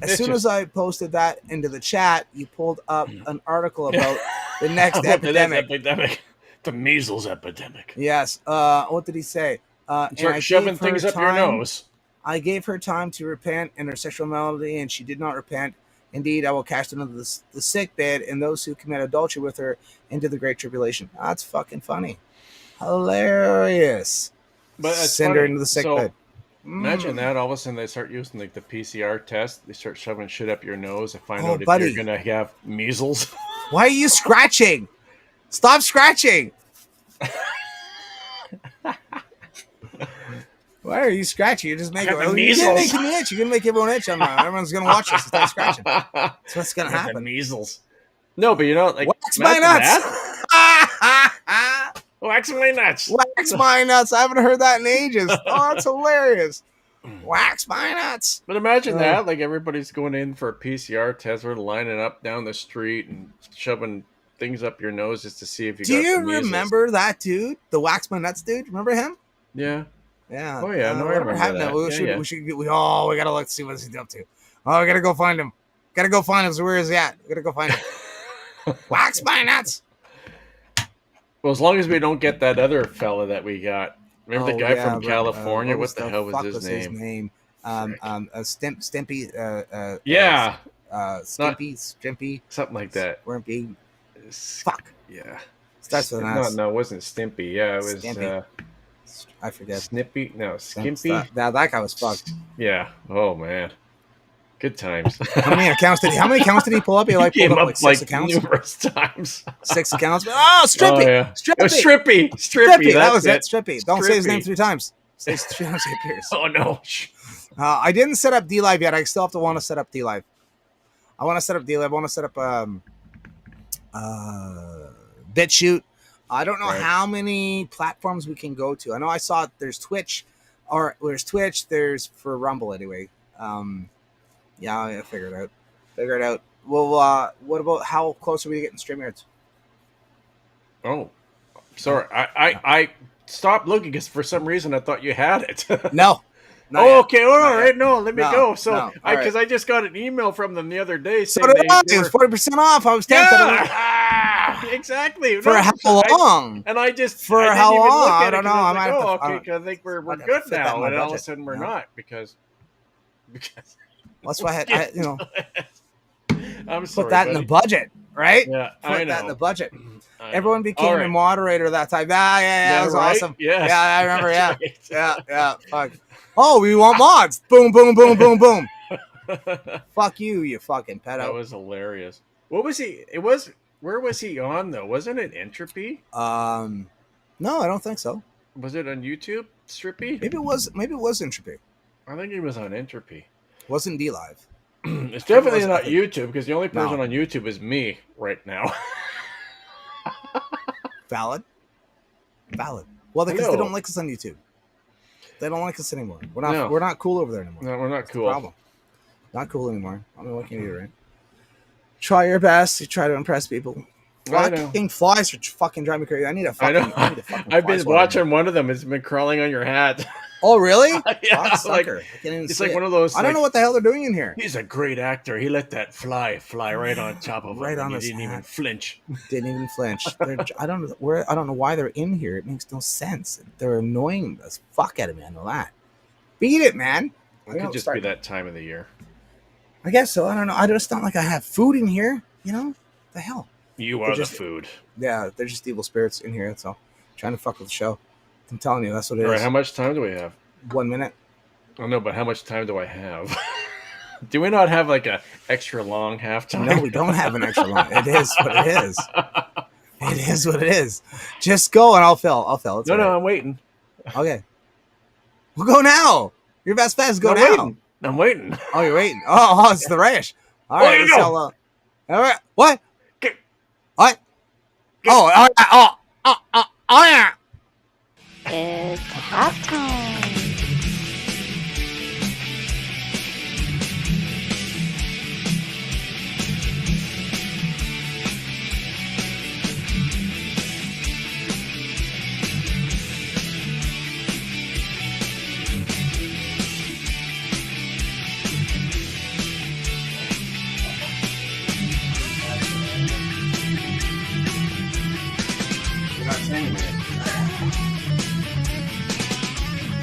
As soon as I posted that into the chat, you pulled up an article about the next epidemic. The measles epidemic. Yes. What did he say? Start shoving things up your nose. I gave her time to repent in her sexual malady, and she did not repent. Indeed, I will cast her into the sick bed, and those who commit adultery with her into the great tribulation. That's fucking funny. Hilarious. But send her into the sick bed. Imagine that. All of a sudden, they start using like the PCR test. They start shoving shit up your nose and find out if you're going to have measles. Why are you scratching? Stop scratching. Why are you scratching? You're just making measles. You're going to make everyone itch. Everyone's going to watch this. Stop scratching. That's what's going to happen. Measles. No, but you know, like, wax my nuts. Wax my nuts. Wax my nuts. I haven't heard that in ages. Oh, that's hilarious. Wax my nuts. But imagine that. Like, everybody's going in for a PCR test. We're lining up down the street and shoving things up your nose just to see if you got measles. Do you remember that dude? The wax my nuts dude? Remember him? Yeah. Yeah. Oh, yeah. No, I remember that. We gotta look to see what he's up to. Oh, we gotta go find him. So where is he at? We gotta go find him. Wax my nuts. Well, as long as we don't get that other fella that we got. Remember the guy from California? What the hell was his name? Stimpy. Yeah. Stimpy. Something like that. Stimpy. Fuck. Yeah. Starts with an S. No, it wasn't Stimpy. Yeah, it was... I forget. Snippy? No, Skimpy? Now that guy was fucked. Yeah. Oh, man. Good times. How many accounts did he pull up? He pulled up like 6 accounts? Numerous times. 6 accounts? Oh, Strippy! Oh, yeah. Strippy! Strippy. That was it. Strippy. Don't say his name 3 times. Say 3 times he appears. Oh, no. I didn't set up D-Live yet. I still have to want to set up D-Live. I want to set up D-Live. I want to set up BitChute. I don't know how many platforms we can go to. I know I saw there's Twitch, there's for Rumble anyway. Yeah, I'll figure it out. Well, what about how close are we to getting StreamYards? Oh, sorry. I stopped looking because for some reason I thought you had it. No. Oh, okay. All right. No, let me go. So, because I just got an email from them the other day saying it was 40% off. I was tempted. Exactly. For how long? And I just for how long? I don't know. I think we're good now, and all of a sudden we're not because. That's why I had, I'm sorry. Put that in the budget, right? Yeah, Put that in the budget. Everyone became a moderator that time. Yeah, that was awesome. Yes. Yeah, I remember. Yeah, yeah. Fuck. Oh, we want mods. Boom, boom, boom, boom, boom. Fuck you, you fucking pedo. That was hilarious. What was he? Where was he on though? Wasn't it Entropy? No, I don't think so. Was it on YouTube, Strippy? Maybe it was Entropy. I think he was on Entropy. Wasn't D-Live. It's definitely not YouTube because the only person on YouTube is me right now. Valid. Well, because they don't like us on YouTube. They don't like us anymore. We're not cool over there anymore. No, we're not That's cool. The problem. Not cool anymore. I mean, what can you do, right? Try your best to try to impress people. Fucking flies are fucking driving me crazy. I need a fucking. I've been watching one of them. It's been crawling on your hat. Oh, really? Yeah, it's like one of those. I don't know what the hell they're doing in here. He's a great actor. He let that fly right on top of him. Right on his He didn't even flinch. Didn't even flinch. I don't know why they're in here. It makes no sense. They're annoying as fuck out of me. I know that. Beat it, man. It could just be that time of the year. I guess so. I don't know. I just not like I have food in here. You know the hell. You are the food. Yeah, they're just evil spirits in here. That's all. Trying to fuck with the show. I'm telling you, that's what it is. All right, how much time do we have? 1 minute. Oh no, but how much time do I have? Do we not have like a extra long halftime? No, we don't have an extra long. It is what it is. It is what it is. Just go and I'll fill. It's no, I'm waiting. Okay. We'll go now. Your best bet is go now. I'm waiting. Oh, you're waiting. Oh, it's the rash. All right. Let's go. All right. What? What? Oh, yeah. It's halftime.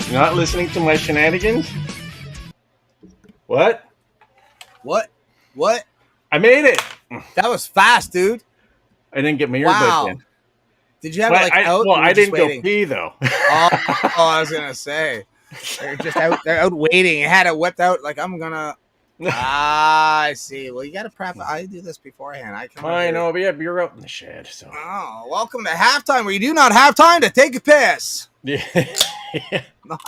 You're not listening to my shenanigans? What? What? I made it. That was fast, dude. I didn't get my earbuds Wow. in. Did you have it out? Well, or I just didn't waiting? go pee though. I was gonna say they're just out. They're out waiting. It had it whipped out. Like I'm gonna. I see. Well, you gotta prep. I do this beforehand. I know, but yeah, you're out in the shed. So. Oh, welcome to halftime, where you do not have time to take a piss. Yeah.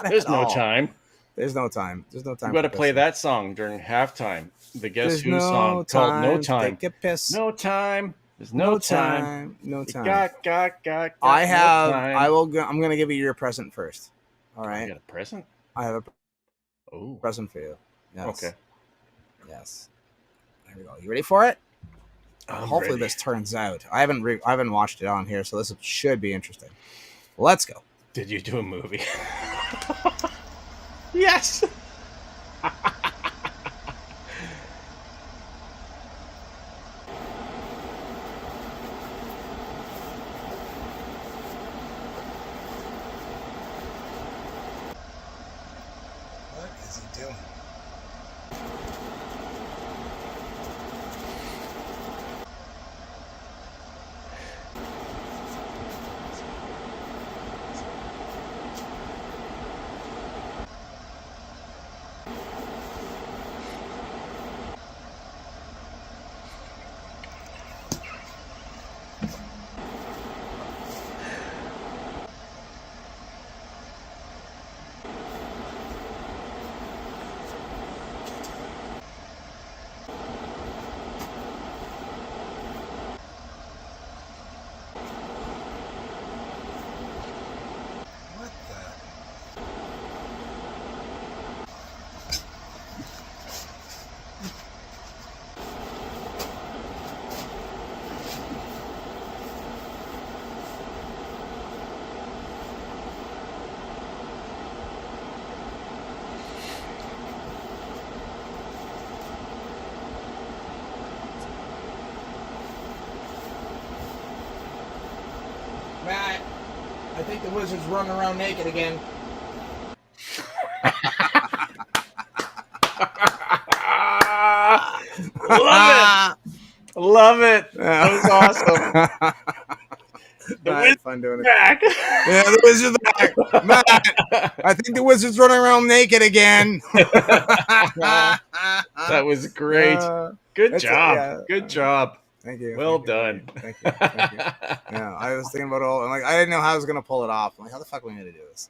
There's no time. There's no time. There's no time. You got to play that song during halftime. The Guess Who song time called "No Time." Take a piss. No time. There's no time. No time. Got. I have. No time. I will. I'm gonna give you your present first. All right. You got a present? I have a Oh. present for you. Yes. Okay. Yes. There we go. You ready for it? I'm Hopefully ready. this turns out. I haven't watched it on here, so this should be interesting. Let's go. Did you do a movie? Yes. What is he doing? What the? Matt, I think the wizard's running around naked again. Love it. That was awesome. The wizard's fun doing it. back. Yeah, the wizard's back. Matt, I think the wizard's running around naked again. That was great. Good that's job. yeah. Good job. Thank you. Well Thank done. You, thank you. Thank you. Yeah, I was thinking about all. I didn't know how I was gonna pull it off. I'm like, how the fuck am I gonna do this?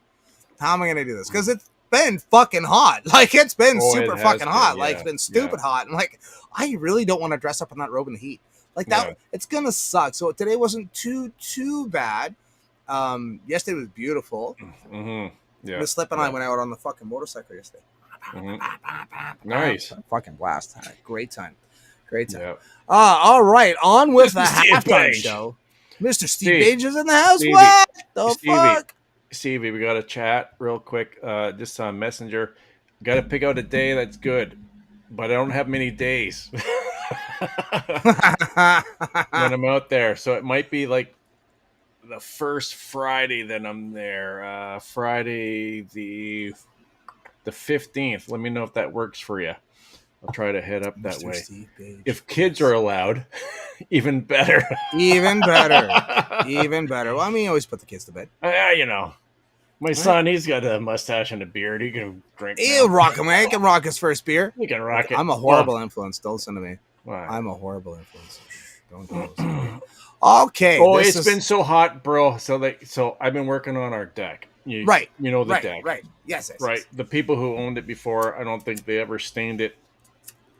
How am I gonna do this? Because it's been fucking hot. Like it's been super fucking hot. Like it's been stupid hot. And like I really don't want to dress up in that robe in the heat. Like that, it's gonna suck. So today wasn't too bad. Yesterday was beautiful. Mm-hmm. Yeah. Miss Slip and I went out on the fucking motorcycle yesterday. Mm-hmm. Nice. Fucking blast. Great time. Great time. Yeah. All right. On with the Steve halftime Page. show. Mr. Steve Steve. Page is in the house. Stevie. What the Stevie. fuck? Stevie, we got to chat real quick. Just on Messenger. Got to pick out a day that's good, but I don't have many days when I'm out there. So it might be like the first Friday that I'm there. Friday the 15th. Let me know if that works for you. I'll try to head up that Mr. way. Steve Page. If kids are allowed, even better. Even better. Even better. Well, I mean, you always put the kids to bed. You know, my son, he's got a mustache and a beard. He can drink. He'll rock him. He can rock his first beer. He can rock it. I'm a horrible influence. Don't listen to me. Wow. I'm a horrible influence. Don't listen to me. Okay. Oh, it's been so hot, bro. So I've been working on our deck. Right. You know the deck. Right. Yes. Right. The people who owned it before, I don't think they ever stained it.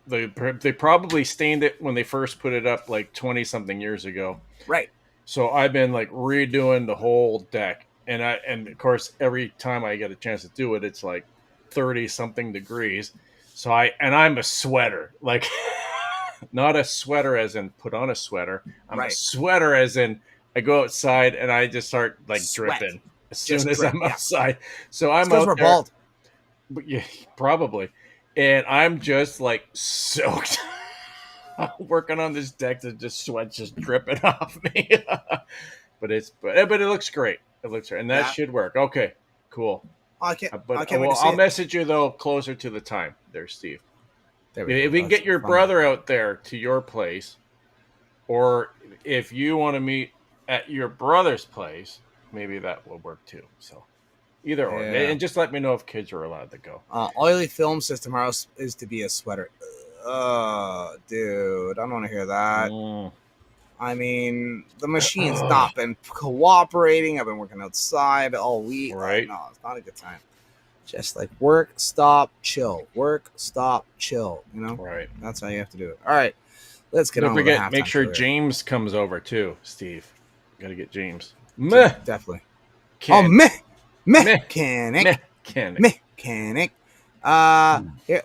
They probably stained it when they first put it up like 20 something years ago. Right. So I've been like redoing the whole deck. And of course every time I get a chance to do it, it's like 30 something degrees. So I'm a sweater. Like not a sweater as in put on a sweater. I'm a sweater as in I go outside and I just start like dripping as soon as I'm outside. So I'm out we're there. bald. But yeah, probably. And I'm just like soaked. Working on this deck to just sweat just dripping off me. but it looks great. It looks great. And that should work. Okay, cool. I can't. But I can't wait to see I'll it. message you though closer to the time. There, Steve. There If we can get your brother out there to your place, or if you want to meet at your brother's place, maybe that will work too. So either or, and just let me know if kids are allowed to go. Oily film says tomorrow is to be a sweater. Dude, I don't want to hear that. I mean, the machine's not been cooperating. I've been working outside all week. Right? No, it's not a good time. Just like work, stop, chill. Work, stop, chill. You know? Right. That's how you have to do it. All right. Let's get Don't on forget, with the make sure halftime show James comes over too, Steve. Got to get James. here. Definitely. Mechanic. Mechanic. Here,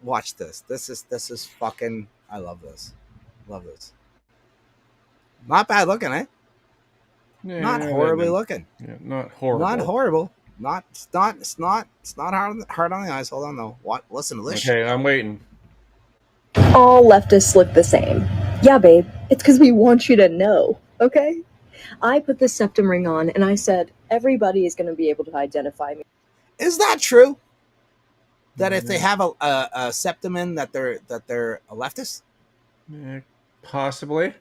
watch this. This is fucking. I love this. Love this. Not bad looking, eh? Yeah, not horribly looking. Yeah, not horrible. Not horrible. It's not hard on the eyes. Hold on though. What? Listen to this. Okay, I'm waiting. All leftists look the same. Yeah, babe. It's because we want you to know. Okay. I put this septum ring on, and I said everybody is going to be able to identify me. Is that true? That if they have a septum in, that they're a leftist? Yeah, possibly.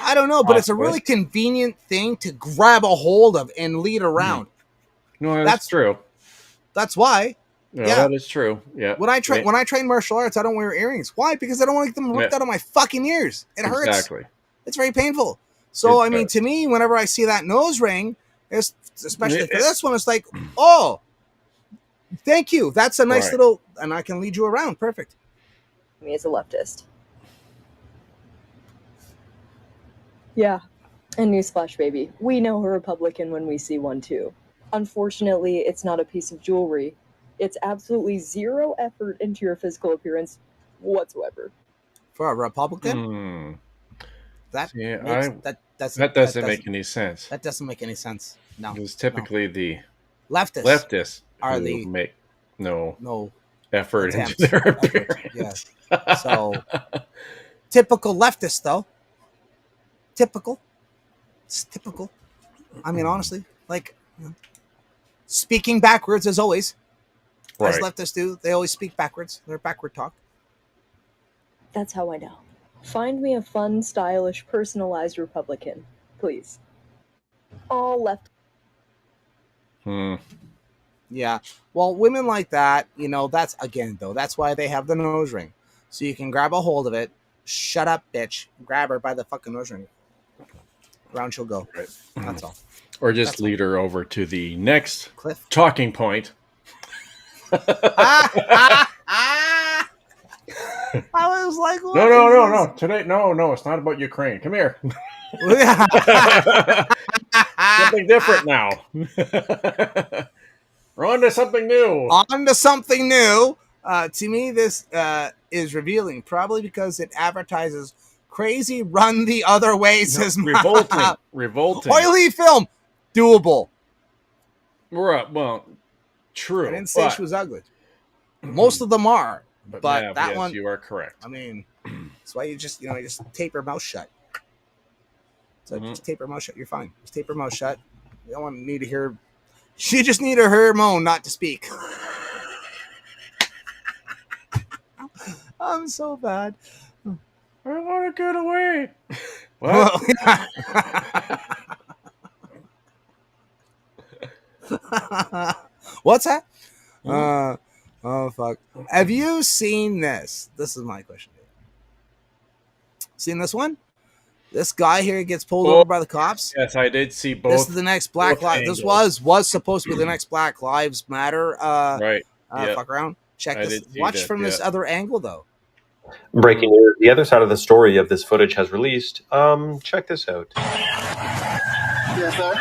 I don't know, but it's a really convenient thing to grab a hold of and lead around. No, that's true. That's why. Yeah, that is true. Yeah. When I train martial arts, I don't wear earrings. Why? Because I don't want to get them ripped out of my fucking ears. It hurts. Exactly. It's very painful. So I mean, to me, whenever I see that nose ring, especially for this one, it's like, oh, thank you. That's a nice little, and I can lead you around. Perfect. Me as a leftist. Yeah. And newsflash, baby. We know a Republican when we see one, too. Unfortunately, it's not a piece of jewelry. It's absolutely zero effort into your physical appearance whatsoever. For a Republican? That doesn't make any sense. That doesn't make any sense. No. Because typically the leftists are the make no effort into their appearance. Yes. So typical leftist though. Typical. It's typical. I mean, honestly, like speaking backwards as always. As leftists do, they always speak backwards. They're backward talk. That's how I know. Find me a fun, stylish, personalized Republican, please. All left. Yeah. Well, women like that, that's that's why they have the nose ring. So you can grab a hold of it. Shut up, bitch. Grab her by the fucking nose ring. Round she'll go. Right. That's all. Or just lead her over to the next talking point. I was like, what no. Today, no. It's not about Ukraine. Come here. Something different now. We're on to something new. To me, this is revealing, probably because it advertises crazy run the other way, says revolting. Oily film. Doable. Well, true. I didn't say she was ugly. Most of them are. But that one, you are correct. I mean, that's why you just tape her mouth shut. So just tape her mouth shut. You're fine. Just tape her mouth shut. You don't need to hear. She just needed her moan, not to speak. I'm so bad. I want to get away. What? What's that? Oh fuck! Have you seen this? This is my question. Seen this one? This guy here gets pulled over by the cops. Yes, I did see both. This is the next Black Lives. This was supposed to be the next Black Lives Matter. Right. Fuck around. Check this. Watch from this other angle though. Breaking news. The other side of the story of this footage has released. Check this out. Yes, sir.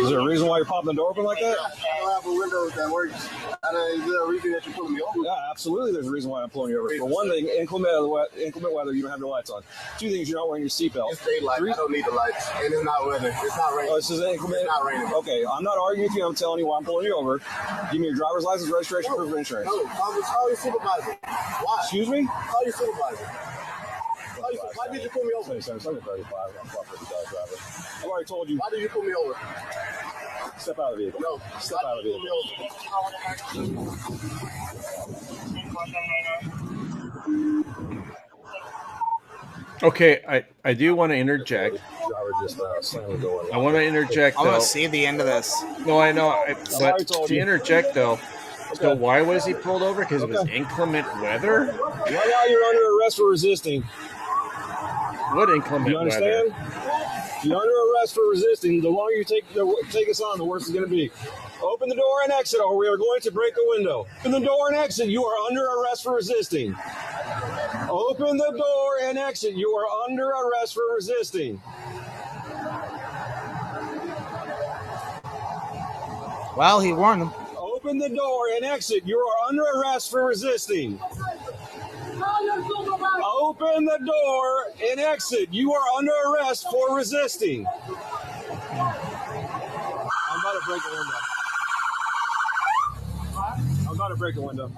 Is there a reason why you're popping the door open like that? I don't have a window that works. Is there a reason that you're pulling me over? Yeah, absolutely. There's a reason why I'm pulling you over. For one thing, inclement weather, you don't have your lights on. Two things, you're not wearing your seatbelt. It's daylight. I don't need the lights. And it's not weather. It's not raining. Oh, this is inclement? It's not raining. Okay, I'm not arguing with you. I'm telling you why I'm pulling you over. Give me your driver's license, registration, proof of insurance. No, call your supervisor. Why? Excuse me? Call your supervisor. Why did you pull me over? I've already told you. Why did you pull me over? Step out of the vehicle. No, step out of the vehicle. Okay, I do want to interject. I want to interject. I want to see the end of this. No, I know, but to interject though. So why was he pulled over? Because it was inclement weather. Right now, you're under arrest for resisting. What inclement you understand? weather? You're under arrest for resisting. The longer you take us on, the worse it's going to be. Open the door and exit, or we are going to break the window. Open the door and exit. You are under arrest for resisting. Open the door and exit. You are under arrest for resisting. Well, he warned them. Open the door and exit. You are under arrest for resisting. Open the door and exit. You are under arrest for resisting. I'm about to break the window. I'm about to break the window.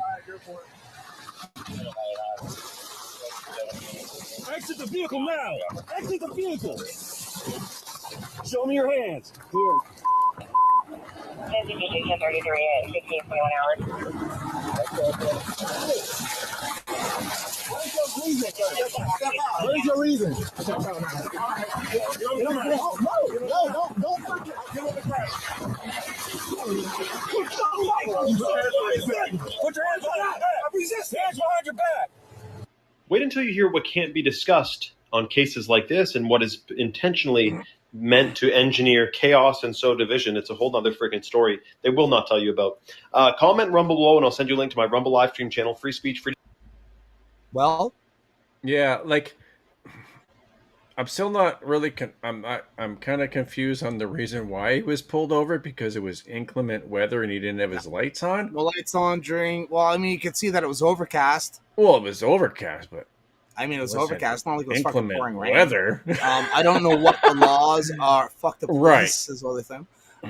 Exit the vehicle now. Exit the vehicle. Show me your hands. Here. NCPG 1033 at 1521 hours. What is your reason? Put your hands behind your back. Wait until you hear what can't be discussed on cases like this and what is intentionally meant to engineer chaos and sow division. It's a whole nother freaking story they will not tell you about. Comment Rumble below, and I'll send you a link to my Rumble live stream channel, Free Speech, Free. Well, yeah, like I'm still not really. I'm kind of confused on the reason why he was pulled over, because it was inclement weather and he didn't have his lights on. The lights on during. Well, I mean, you could see that it was overcast. Well, it was overcast, but I mean, it was overcast. Not like it was fucking pouring rain. Weather. I don't know what the laws are. Fuck the police Right. is what they think.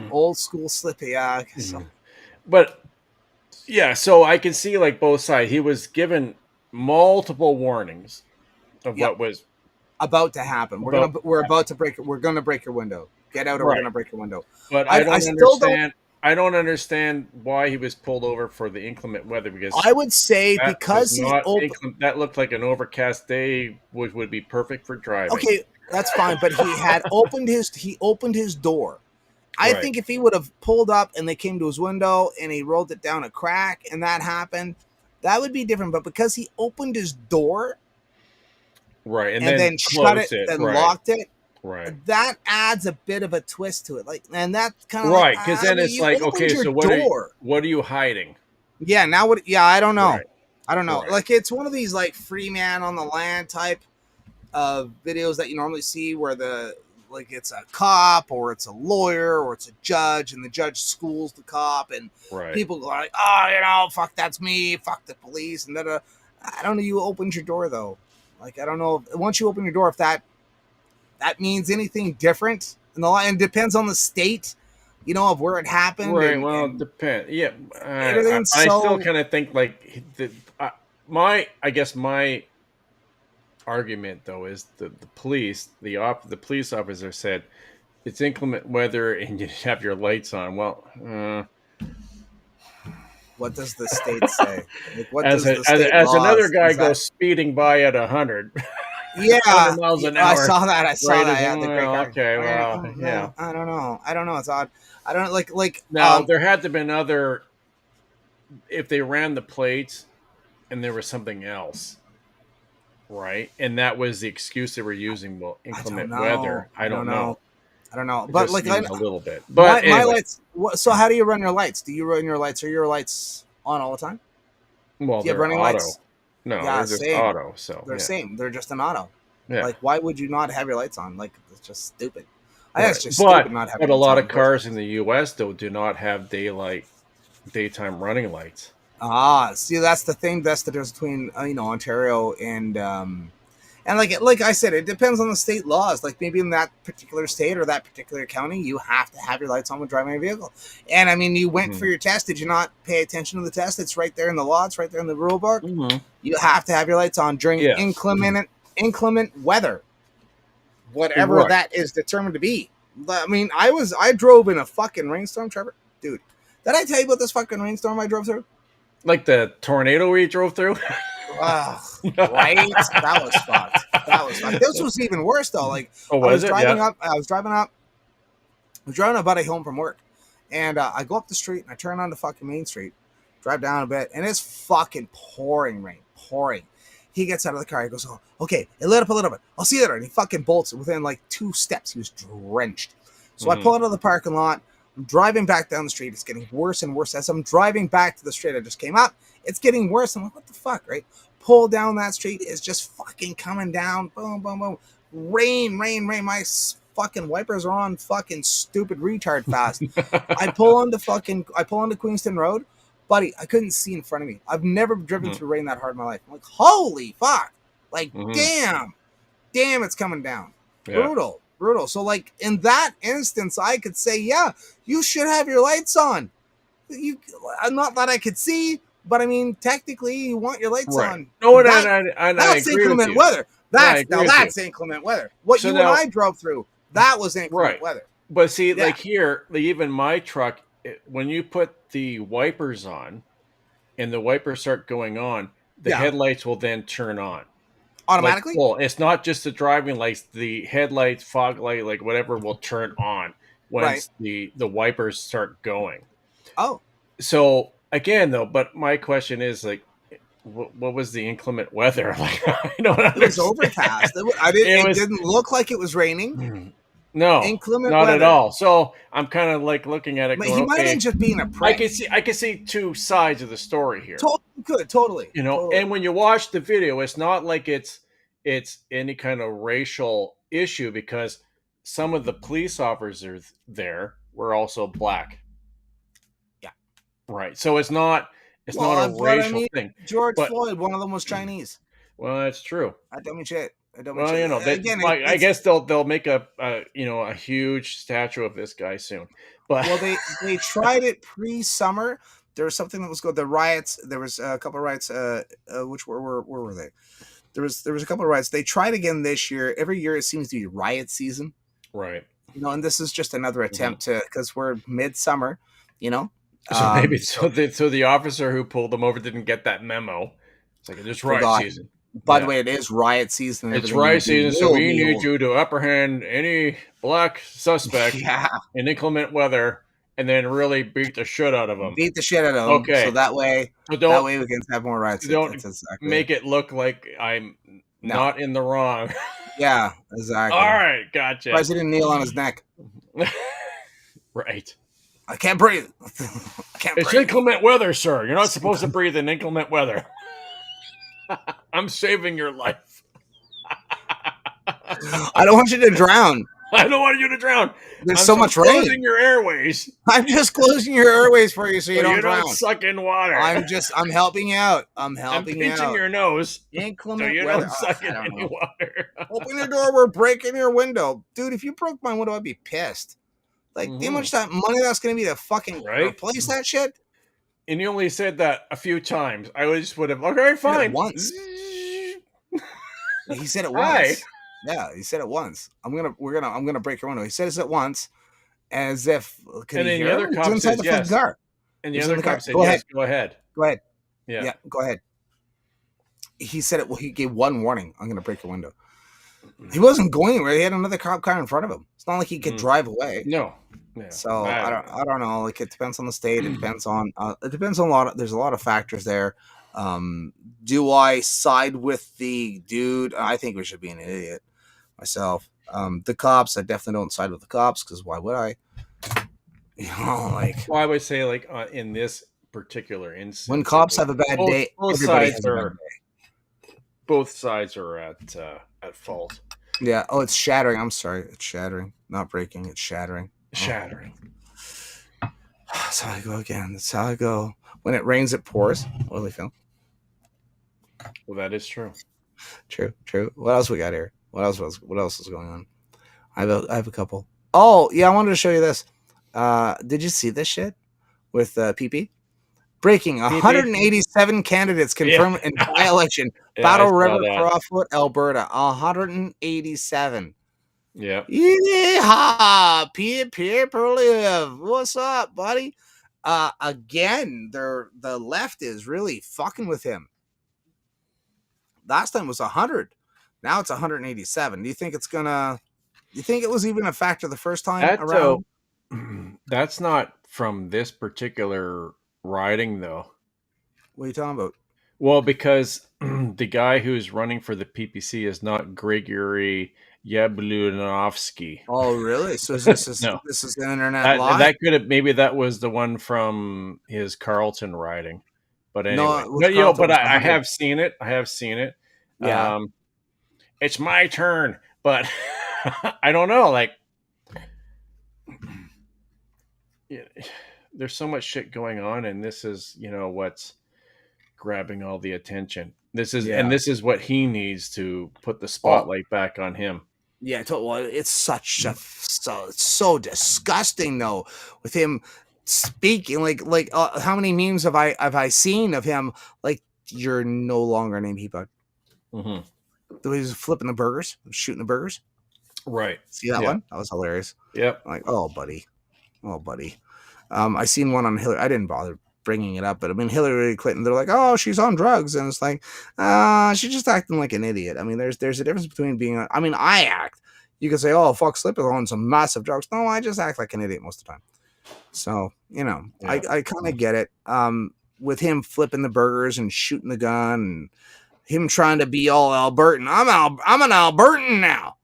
Old school slippy. Yeah, I guess so. But yeah, so I can see like both sides. He was given multiple warnings of what was about to happen. We're about to break. We're going to break your window. Get out, or we're going to break your window. But I don't understand. I don't understand why he was pulled over for the inclement weather, because I would say because that looked like an overcast day, which would be perfect for driving. Okay, that's fine, but he had opened his door. I think if he would have pulled up and they came to his window and he rolled it down a crack and that happened, that would be different. But because he opened his door, right, and then shut it, then locked it. Right. That adds a bit of a twist to it. Like, and that's kind of right, because then it's like, okay, so what are you hiding? Yeah, now what? Yeah, I don't know. Right. I don't know. Right. Like, it's one of these like free man on the land type of videos that you normally see where it's a cop or it's a lawyer or it's a judge, and the judge schools the cop, and people go like, oh, fuck, that's me, fuck the police, and then I don't know. You opened your door though. Like, I don't know. Once you open your door, if that means anything different in the law, and depends on the state, of where it happened. Right. It depends. Yeah. I still kind of think like my argument though is the police officer said it's inclement weather and you have your lights on. Well, what does the state say? Like, as another guy goes speeding by at 100. Yeah, 100 miles an hour. I saw that. Yeah, okay, well, yeah. I don't know. It's odd. I don't like. Now there had to have been other. If they ran the plates, and there was something else, right? And that was the excuse they were using. Well, inclement weather. I don't know. But like a little bit. But my lights. So how do you run your lights? Do you run your lights? Are your lights on all the time? Well, do you have running auto. Lights? No, they're just auto. So they're same. They're just an auto. Yeah. Like, why would you not have your lights on? Like, it's just stupid. I think it's just stupid not having. But a lot of cars in the U.S. though do not have daytime running lights. See, that's the thing. That's the difference between Ontario and like I said, it depends on the state laws. Like, maybe in that particular state or that particular county, you have to have your lights on when driving a vehicle. And I mean, you went for your test. Did you not pay attention to the test? It's right there in the law. It's right there in the rule book. Mm-hmm. You have to have your lights on during inclement weather, whatever that is determined to be. I mean, I drove in a fucking rainstorm, Trevor. Dude, did I tell you about this fucking rainstorm I drove through? Like the tornado we drove through? Right? That was fucked. That was fucked. This was even worse though. Like, Oh, I was was it? driving Yeah. up. I was driving a buddy home from work, and I go up the street and I turn onto fucking Main Street, drive down a bit, and it's fucking pouring rain, pouring. He gets out of the car. He goes, "Oh, okay, it lit up a little bit. I'll see you later." And he fucking bolts within like 2 steps. He was drenched. So I pull out of the parking lot. I'm driving back down the street. It's getting worse and worse. As I'm driving back to the street I just came up, it's getting worse. I'm like, what the fuck, right? Pull down that street. It's just fucking coming down. Boom, boom, boom. Rain, rain, rain. My fucking wipers are on fucking stupid retard fast. I pull onto Queenston Road. Buddy, I couldn't see in front of me. I've never driven through rain that hard in my life. I'm like, holy fuck. Like, damn, it's coming down. Yeah. Brutal. So, like, in that instance, I could say, yeah, you should have your lights on. Not that I could see, but I mean, technically, you want your lights on. No, that's inclement weather. That's inclement weather. What and I drove through, that was inclement weather. But see, like here, even my truck, when you put the wipers on, and the wipers start going on, the headlights will then turn on. Automatically? Like, it's not just the driving lights, the headlights, fog light, like whatever will turn on once the wipers start going. Oh. So again though, but my question is like, what was the inclement weather? Like, I don't understand. It was overcast. It didn't look like it was raining. No, inclement not weather. At all. So I'm kind of like looking at it. But going, he might have just been a prick. I can see 2 sides of the story here. Totally. You know, totally. And when you watch the video, it's not like it's any kind of racial issue because some of the police officers there were also black. Yeah. Right. So it's not a racial thing. George Floyd, one of them was Chinese. Well, that's true. I don't mean shit. Well, you know, I guess they'll make a huge statue of this guy soon. But well, they tried it pre-summer. There was something that was good. The riots. There was a couple of riots. Which where were they? There was a couple of riots. They tried again this year. Every year it seems to be riot season. Right. You know, and this is just another attempt to because we're midsummer. You know. So maybe so the officer who pulled them over didn't get that memo. It's like it's riot season. By the way, it is riot season. It's riot season, so we need you to apprehend any black suspect in inclement weather, and then really beat the shit out of them. Okay, so that way we can have more riots. Don't make it look like I'm not in the wrong. Yeah, exactly. All right, gotcha. President kneel on his neck. Right. I can't breathe. It's inclement weather, sir. You're not supposed to breathe in inclement weather. I'm saving your life. I don't want you to drown. I don't want you to drown. There's so much rain. I'm closing your airways. I'm just closing your airways for you so you don't drown. Don't suck in water. I'm helping you out. I'm pinching your nose. Inclement so you weather. Don't suck in any water. Open your door. We're breaking your window. Dude, if you broke my window, I'd be pissed. Like, how much money that's going to be to fucking replace that shit? And you only said that a few times. I just would have. Okay, fine. Once. He said it once. Yeah, he said it once. I'm gonna break your window. He says it once, as if. And then the other cop says yes. And the other cop said yes. Go ahead. Go ahead. Yeah. Go ahead. He said it. Well, he gave one warning. I'm gonna break your window. He wasn't going anywhere. He had another cop car in front of him. It's not like he could drive away. No. Yeah. So I don't know. Like, it depends on the state. It depends on a lot. There's a lot of factors there. Do I side with the dude? I think we should be an idiot myself. The cops, I definitely don't side with the cops because why would I? You know, like. Well, I would say like in this particular instance, when cops have a bad day, everybody has a bad day. Both sides are at fault. Yeah. Oh, it's shattering. I'm sorry. It's shattering. Not breaking. It's shattering. Shattering. That's how I go again. That's how I go. When it rains, it pours. What do we feel? Well, that is true. True. What else we got here? What else is going on? I have a couple. Oh, yeah, I wanted to show you this. Did you see this shit with PP? Breaking 187 candidates confirmed in by-election. Battle River, Crawford, Alberta. 187. Yeah. Yeehaw! Pierre Live. What's up, buddy? Again, the left is really fucking with him. Last time was 100. Now it's 187. Do you think it was even a factor the first time around? That's not from this particular riding, though. What are you talking about? Well, because the guy who's running for the PPC is not Grigory Yablunovsky. Oh, really? So this is No. this is an internet lie? That could have, maybe that was the one from his Carlton riding. But anyway, I have seen it. Yeah. It's my turn, but I don't know. Like, there's so much shit going on, and this is, what's grabbing all the attention. This is what he needs to put the spotlight back on him. Yeah, well, it's so disgusting though, with him speaking like how many memes have I seen of him like, you're no longer named Peapod. Mm-hmm. The way he's flipping the burgers, shooting the burgers. Right. See that one? That was hilarious. Yep. Like, oh buddy. I seen one on Hillary. I didn't bother bringing it up, but I mean, Hillary Clinton, they're like, oh, she's on drugs, and it's like, she's just acting like an idiot. I mean, there's a difference between being, I act. You can say, oh, fuck, Slip is on some massive drugs. No, I just act like an idiot most of the time. So, I kind of get it. With him flipping the burgers and shooting the gun, and him trying to be all Albertan. I'm an Albertan now.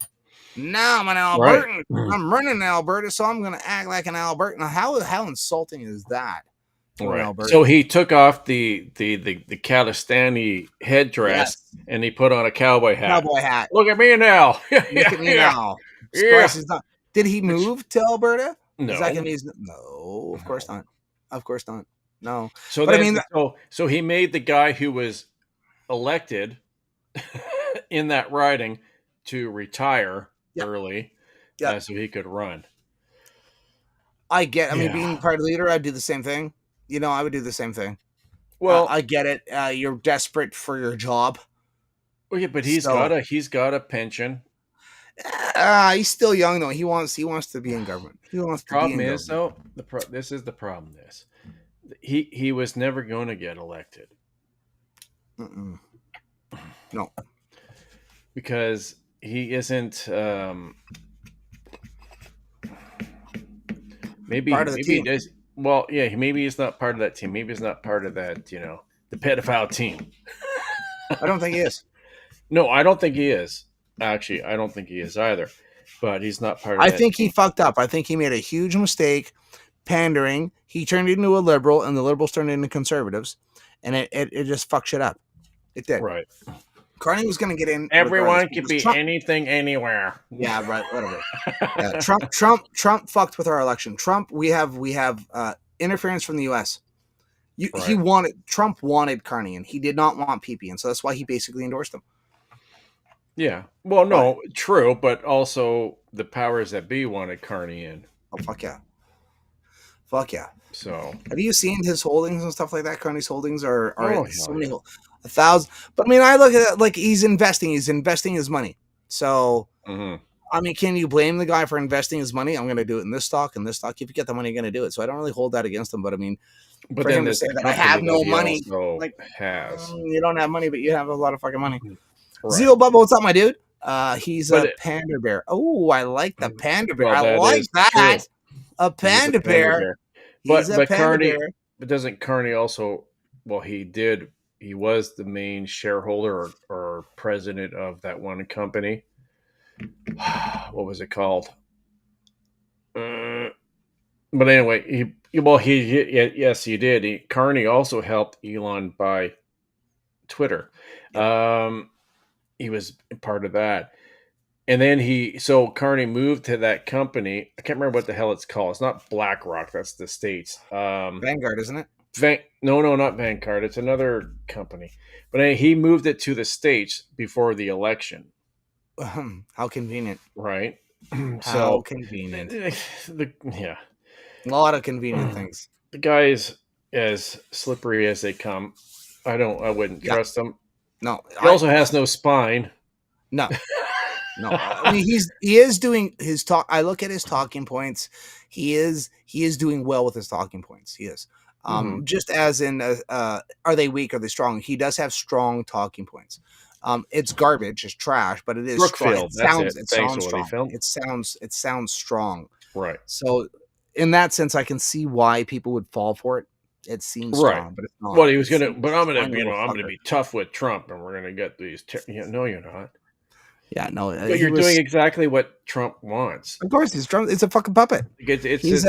Now I'm an Albertan. Right. I'm running Alberta, so I'm going to act like an Albertan. How insulting is that? Right. So he took off the Kalistani headdress, and he put on a cowboy hat. Look at me now. Look at me now. Yeah. Did he move to Alberta? No. No, of course not. Of course not. No. So so he made the guy who was elected in that riding to retire early, so he could run. I mean, being party leader, I'd do the same thing. I would do the same thing. Well, I get it. You're desperate for your job. Well, yeah, but he's got a pension. He's still young though. He wants to be in government. He wants to problem be in is though, this is the problem. He was never going to get elected. Mm-mm. No, because he isn't. Maybe part of the team. He does. Well, yeah, maybe he's not part of that team. Maybe he's not part of that, the pedophile team. I don't think he is. No, I don't think he is. Actually, I don't think he is either. But he's not part of I think he fucked up. I think he made a huge mistake pandering. He turned into a liberal, and the liberals turned into conservatives. And it just fucked shit up. It did. Right. Carney was going to get in. Everyone can be anything, anywhere. Yeah, right. Whatever. Yeah, Trump fucked with our election. We have interference from the U.S. Trump wanted Carney, and he did not want PP, and so that's why he basically endorsed him. Yeah. Well, no, true, but also the powers that be wanted Carney in. Oh, fuck yeah. Fuck yeah. So, have you seen his holdings and stuff like that? Carney's holdings are so many, 1,000. But I mean, I look at it like he's investing his money. So, I mean, can you blame the guy for investing his money? I'm going to do it in this stock and this stock. If you get the money, you're going to do it. So I don't really hold that against him. But I mean, for him to say that I have no money, like you don't have money, but you have a lot of fucking money. Right. Zero Bubba, what's up, my dude? He's a panda bear. Oh, I like the panda bear. Well, I like that. True. A panda bear. But Carney, but doesn't Carney also? Well, he was the main shareholder or president of that one company. What was it called? But anyway, yes, he did. Carney also helped Elon buy Twitter. He was part of that. And then Carney moved to that company. I can't remember what the hell it's called. It's not BlackRock. That's the States. Vanguard, isn't it? No, not Vanguard. It's another company. But he moved it to the States before the election. How convenient. Right? How convenient. Yeah. A lot of convenient things. The guy is as slippery as they come. I wouldn't trust him. No. He also has no spine. No. No, I mean he is doing his talk. I look at his talking points. He is doing well with his talking points. He is. Just as in, are they weak? Are they strong? He does have strong talking points. It's garbage, it's trash, but it is Brookfield, strong. that's It it. Thanks, sounds strong. Holyfield. It sounds strong. Right. So, in that sense, I can see why people would fall for it. It seems Right. strong, but it's not. Well, he was gonna, It's but I'm gonna, fine I'm little gonna fucker. be tough with Trump, and we're gonna get these. No, you're not. Yeah, no. But you're doing exactly what Trump wants. Of course, he's Trump. It's a fucking puppet. It's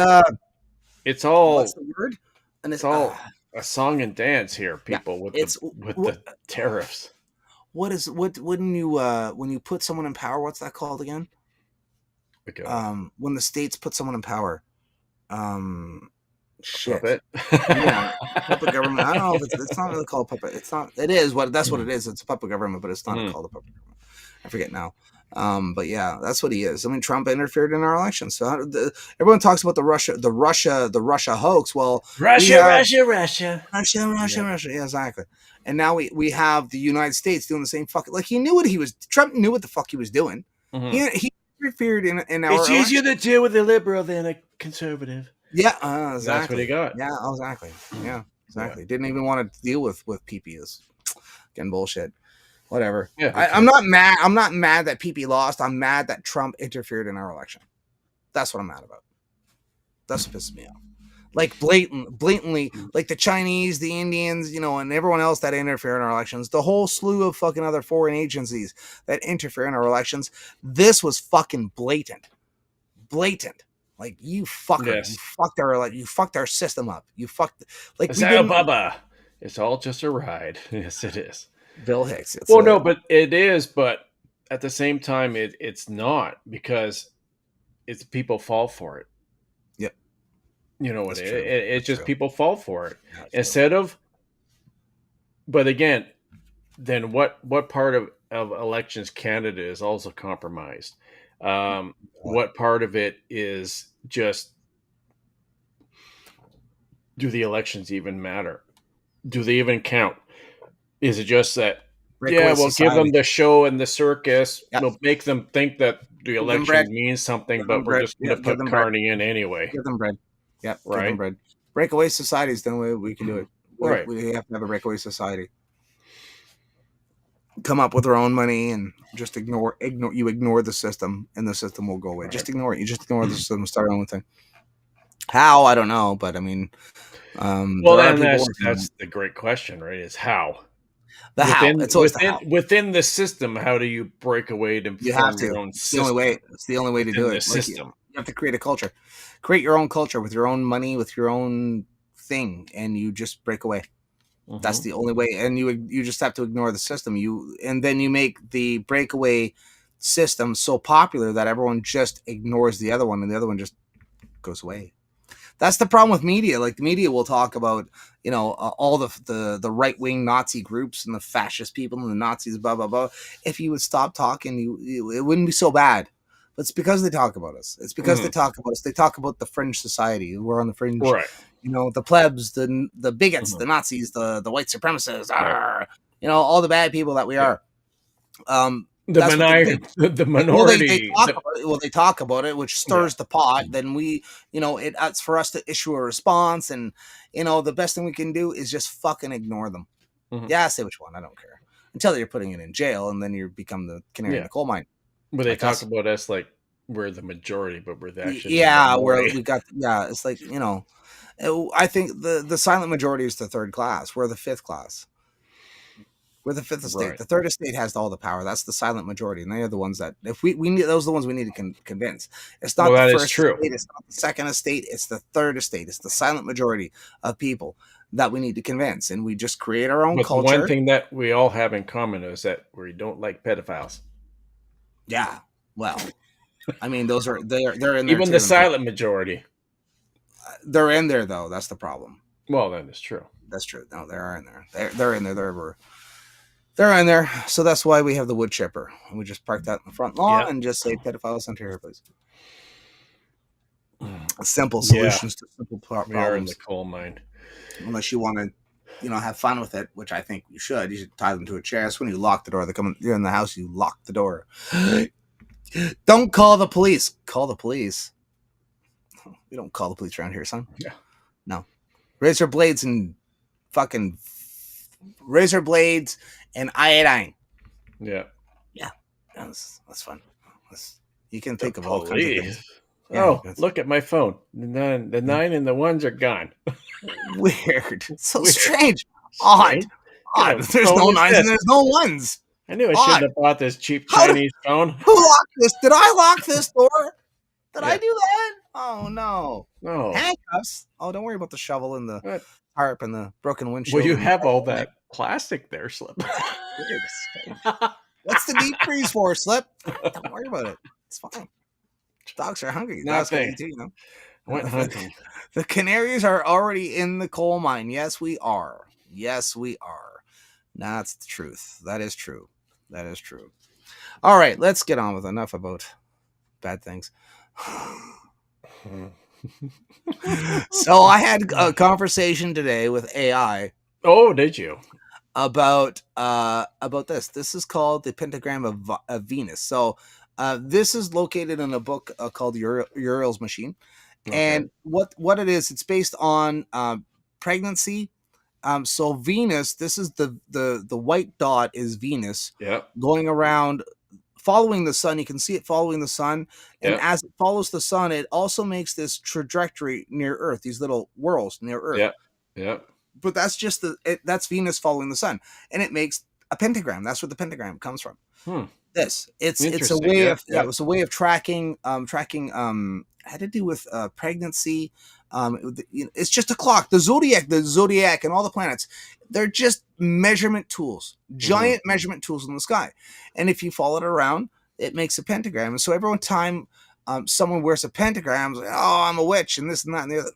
all. What's the word? And it's all a song and dance here, people. With the tariffs. When you put someone in power? What's that called again? Okay. When the states put someone in power. Shit. Puppet. Yeah, puppet government. I don't know if it's not really called puppet. It's not. It is what that's what it is. It's a puppet government, but it's not called a puppet government. I forget now. But yeah, that's what he is. I mean, Trump interfered in our elections. So everyone talks about the Russia hoax. Well, Russia. Yeah, exactly. And now we have the United States doing the same fucking. Like he knew what he was. Trump knew what the fuck he was doing. He interfered in our. It's easier to deal with a liberal than a conservative. Yeah, exactly. That's what he got. Yeah, exactly. Yeah, exactly. Didn't even want to deal with PP. Again, bullshit. Whatever. Yeah, I'm not mad. I'm not mad that PP lost. I'm mad that Trump interfered in our election. That's what I'm mad about. That's what pisses me off. Like blatantly, like the Chinese, the Indians, and everyone else that interfere in our elections. The whole slew of fucking other foreign agencies that interfere in our elections. This was fucking blatant. Like you fucker, you fucked our system up. You fucked like Bubba. It's all just a ride. Yes, it is. Bill Hicks. No, but it is. But at the same time, it's not because it's people fall for it. Yep. You know what? It's just people fall for it instead of. But again, then what part of elections Canada is also compromised? What part of it is just, do the elections even matter? Do they even count? Is it just that, we'll give them the show and the circus, we'll make them think that the election means something, but we're just going to put Carney in anyway. Give them bread. Yep, right. Give them bread. Breakaway society is the only way we can do it. Right. We have to have a breakaway society. Come up with our own money and just ignore the system, and the system will go away. Right. Just ignore it. You just ignore the system and start your own thing. How? I don't know, but I mean, that's the great question, right? Is how? Within the system, how do you break away to form your own system? It's the only way to do it. System. You have to create a culture. Create your own culture with your own money, with your own thing, and you just break away. Mm-hmm. That's the only way, and you just have to ignore the system. And then you make the breakaway system so popular that everyone just ignores the other one, and the other one just goes away. That's the problem with media. Like the media will talk about, all the right wing Nazi groups and the fascist people and the Nazis, blah blah blah. If you would stop talking, it wouldn't be so bad. But it's because they talk about us. It's because they talk about us. They talk about the fringe society. We're on the fringe. Right. The plebs, the bigots, the Nazis, the white supremacists, all the bad people that we are. The minority. They talk about it, which stirs the pot. Then it's for us to issue a response, and the best thing we can do is just fucking ignore them. Mm-hmm. Yeah, say which one. I don't care until you're putting it in jail, and then you become the canary in the coal mine. But they talk about us like we're the majority, but we're actually it's like I think the silent majority is the third class. We're the fifth class. We're the fifth estate. Right. The third estate has all the power. That's the silent majority, and they are the ones that if we need those are the ones we need to convince. It's not the first estate. It's not the second estate. It's the third estate. It's the silent majority of people that we need to convince, and we just create our own culture. The one thing that we all have in common is that we don't like pedophiles. Yeah, well, I mean, they're in there. Even the silent majority. They're in there though. That's the problem. Well, that is true. That's true. No, they are in there. They're in there. They're in there. So that's why we have the wood chipper. And we just park that in the front lawn and just say pedophiles enter here, please. Simple solutions to simple problems. We are in the coal mine. Unless you want to, have fun with it, which I think you should. You should tie them to a chair. That's when you lock the door. You're in the house, you lock the door. Don't call the police. Call the police. We don't call the police around here, son. Yeah. No. Razor blades and fucking razor blades and iodine. Yeah. Yeah. That's fun. You can think of all kinds of things. Yeah, look at my phone. The 9 and the 1s are gone. Weird. So Weird. strange. Odd. There's no 9s and there's no 1s. I knew I shouldn't have bought this cheap Chinese phone. Who locked this? Did I lock this door? Did I do that? Oh no. No. Handcuffs. Oh, don't worry about the shovel and the tarp and the broken windshield. Well, you have all that plastic there, Slip. What's the deep freeze for, Slip? Don't worry about it. It's fine. Dogs are hungry. Nothing. Too, you know? Went hunting. The canaries are already in the coal mine. Yes, we are. Yes, we are. That's the truth. That is true. That is true. All right, let's get on with enough about bad things. So I had a conversation today with AI. Oh, did you? About this. This is called the pentagram of Venus. So this is located in a book called Uriel's Machine. Okay. And what it is, it's based on pregnancy. So Venus, this is the white dot is Venus. Yeah. Going around following the sun. You can see it following the sun. And as it follows the sun, it also makes this trajectory near Earth, these little whirls near Earth. Yeah. Yeah. But that's just that's Venus following the sun, and it makes a pentagram. That's where the pentagram comes from. It's a way of it was a way of tracking had to do with pregnancy. It's just a clock. The zodiac, and all the planets, they're just measurement tools, giant measurement tools in the sky. And if you follow it around, it makes a pentagram. And so every time someone wears a pentagram, it's like, oh, I'm a witch, and this and that and the other.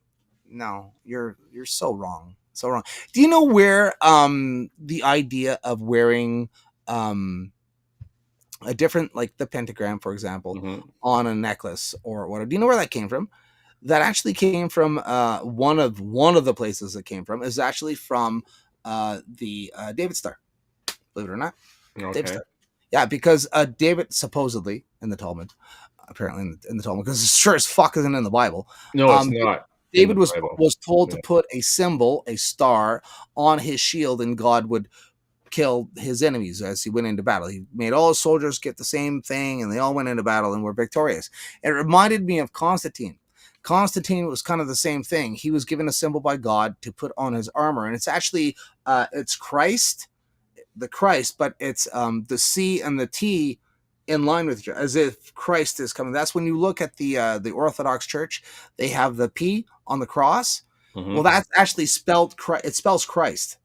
No, you're so wrong. So wrong. Do you know where the idea of wearing a different, like the pentagram, for example, on a necklace or whatever? Do you know where that came from? That actually came from one of the places it came from is actually from the David Star. Believe it or not, David Star. Yeah, because David supposedly in the Talmud, apparently in the Talmud, because it sure as fuck isn't in the Bible. No, it's not. David was told to put a symbol, a star, on his shield, and God would kill his enemies as he went into battle. He made all his soldiers get the same thing, and they all went into battle and were victorious. It reminded me of Constantine. Constantine was kind of the same thing. He was given a symbol by God to put on his armor, and it's actually it's Christ, the Christ, but it's the C and the T in line with each other, as if Christ is coming. That's when you look at the Orthodox Church, they have the P on the cross. Well, that's actually spelled it spells Christ.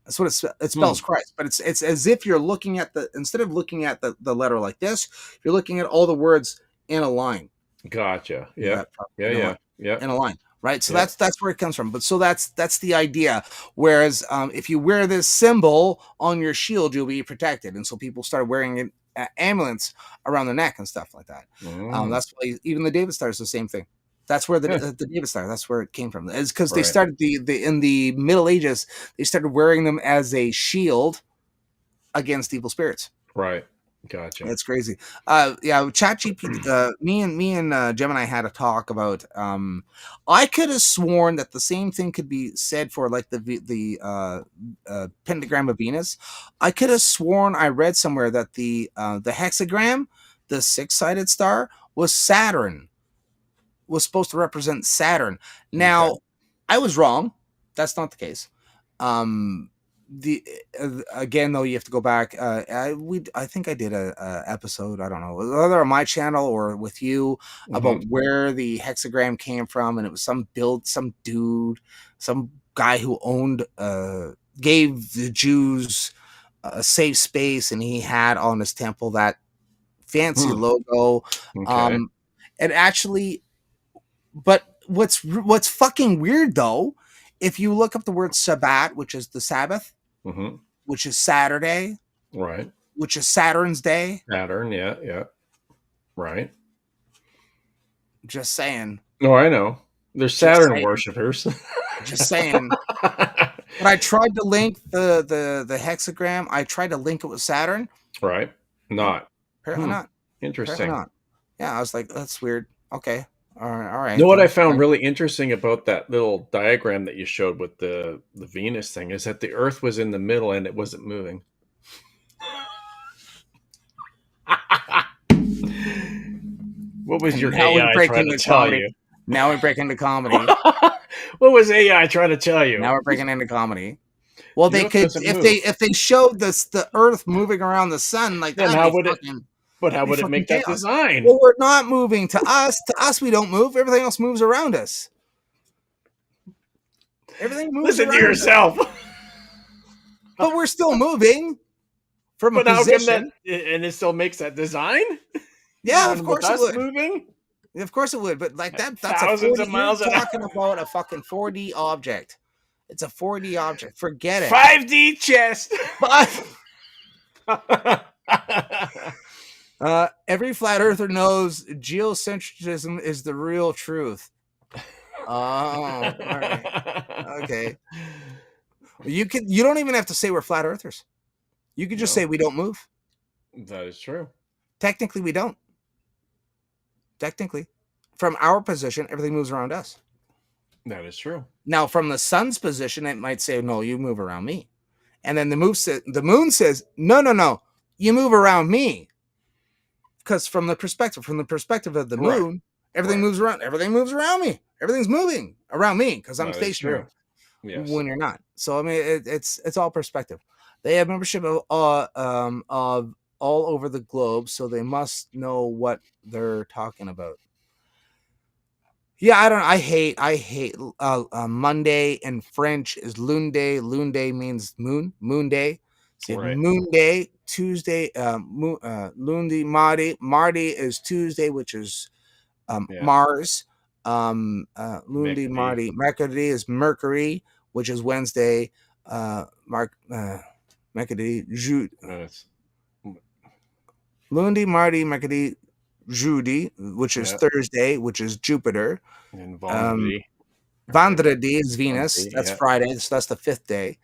That's what it spells Christ, but it's as if you're looking at instead of looking at the letter like this, you're looking at all the words in a line. Gotcha. Yeah. Yeah. In a line. Right. So that's where it comes from. But so that's the idea. Whereas if you wear this symbol on your shield, you'll be protected. And so people started wearing it amulets around their neck and stuff like that. That's why even the David Star is the same thing. That's where the David Star, that's where it came from. It's because they started in the Middle Ages, they started wearing them as a shield against evil spirits. Right. Gotcha. That's crazy. ChatGPT, me and Gemini had a talk about I could have sworn that the same thing could be said for like the pentagram of Venus. I could have sworn I read somewhere that the hexagram, the six-sided star, was Saturn. Was supposed to represent Saturn. Now, I was wrong. That's not the case. Again, though, you have to go back. I think I did a episode. I don't know whether on my channel or with you about where the hexagram came from, and it was some dude, some guy who owned, gave the Jews a safe space, and he had on his temple that fancy logo. And actually. But what's fucking weird though, if you look up the word Sabbat, which is the Sabbath, which is Saturday, right, which is Saturn's day. Saturn, yeah, right. Just saying. No, I know. There's Saturn worshippers. Just saying. But I tried to link the hexagram. I tried to link it with Saturn. Right. Not. Apparently not. Interesting. not. Yeah, I was like, that's weird. Okay. All right. You know what I found really interesting about that little diagram that you showed with the Venus thing is that the Earth was in the middle and it wasn't moving. What was your AI trying to tell you? Now we break into comedy. What was AI trying to tell you? Now we're breaking into comedy. Well, they could if they showed the Earth moving around the sun like that. Then how would it? But how would it make that design? Well, we're not moving. To us, we don't move. Everything else moves around us. Everything moves. Listen to yourself. But we're still moving from a position. And it still makes that design? Yeah, of course it would. Moving? Of course it would. But like that's thousands of miles you're talking about a fucking 4D object. It's a 4D object. Forget it. 5D chest. Every flat earther knows geocentrism is the real truth. Oh, all right. Okay. You don't even have to say we're flat earthers. You could just say we don't move. That is true. Technically, we don't. Technically, from our position, everything moves around us. That is true. Now, from the sun's position, it might say, "No, you move around me," and then the moon says, "No, you move around me." Because from the perspective of the moon, everything moves around. Everything moves around me. Everything's moving around me because I'm stationary. Yes. When you're not. So I mean, it's all perspective. They have membership of all over the globe, so they must know what they're talking about. Yeah, I hate Monday in French is Lune Day. Lune Day means moon day. So Moon Day, Tuesday, Lundi, Mardi is Tuesday, which is Mars. Lundi, Mardi, Mercury is Mercury, which is Wednesday. Mercury, Lundi, Mardi, Mercury, Jeudi, which is Thursday, which is Jupiter. And Vendredi is Venus. That's Friday. So that's the 5th day.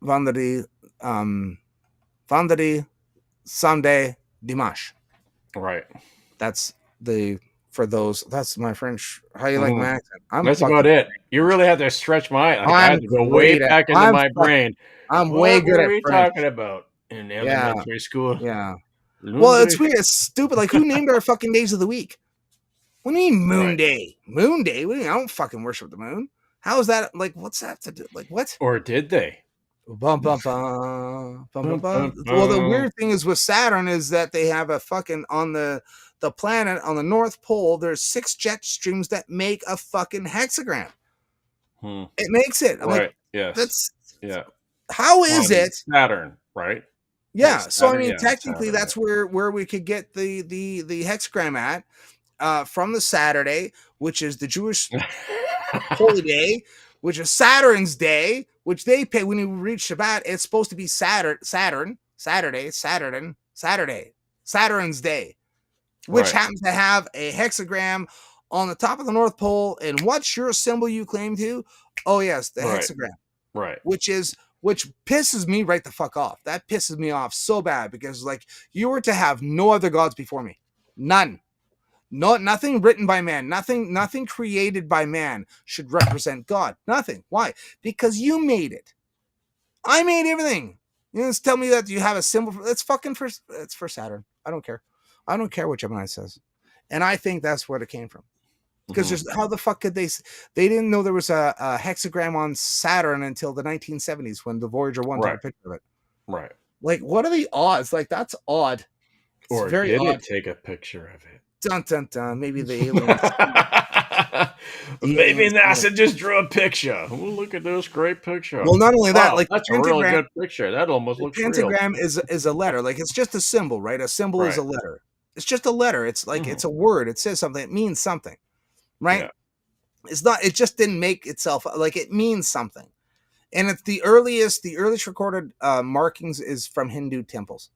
Vendredi, Sunday, Dimanche. Right. That's that's my French. How you like my accent? That's about it. You really have to stretch my. I had to go way back into my brain. I'm way good at French. What are we talking about in elementary school? Yeah. Well, it's weird. It's stupid. Like, who named our fucking days of the week? What do you mean Moon Day? Moon Day? What do you mean? I don't fucking worship the moon. How is that? Like, what's that to do? Like, what? Or did they? Bum, bum, bum, bum, bum. Well, the weird thing is with Saturn is that they have a fucking on the planet on the North Pole. There's 6 jet streams that make a fucking hexagram. It makes it. I'm like, yes. How is it Saturn? Right. Yeah. So I mean, technically, that's where we could get the hexagram at from the Saturday, which is the Jewish holy day, which is Saturn's day, which they pay when you reach Shabbat. It's supposed to be Saturn's day, which happens to have a hexagram on the top of the North Pole. And what's your symbol you claim to? Oh yes, the hexagram. Right. Which pisses me right the fuck off. That pisses me off so bad because like you were to have no other gods before me. None. Nothing written by man. Nothing created by man should represent God. Nothing. Why? Because you made it. I made everything. You just tell me that you have a symbol for it's for Saturn. I don't care. I don't care what Gemini says. And I think that's where it came from. Because how the fuck could they didn't know there was a hexagram on Saturn until the 1970s when the Voyager 1 took a picture of it. Right. Like, what are the odds? Like, that's odd. It's or very did odd. It take a picture of it? Dun, dun, dun. Maybe the aliens. Maybe NASA just drew a picture. Oh, look at this great picture. Well, not only that, like that's a really good picture. That almost looks real. Pentagram is a letter. Like, it's just a symbol, right? A symbol is a letter. It's just a letter. It's like it's a word. It says something. It means something. Right? Yeah. It's not, it just didn't make itself like it means something. And it's the earliest recorded markings is from Hindu temples.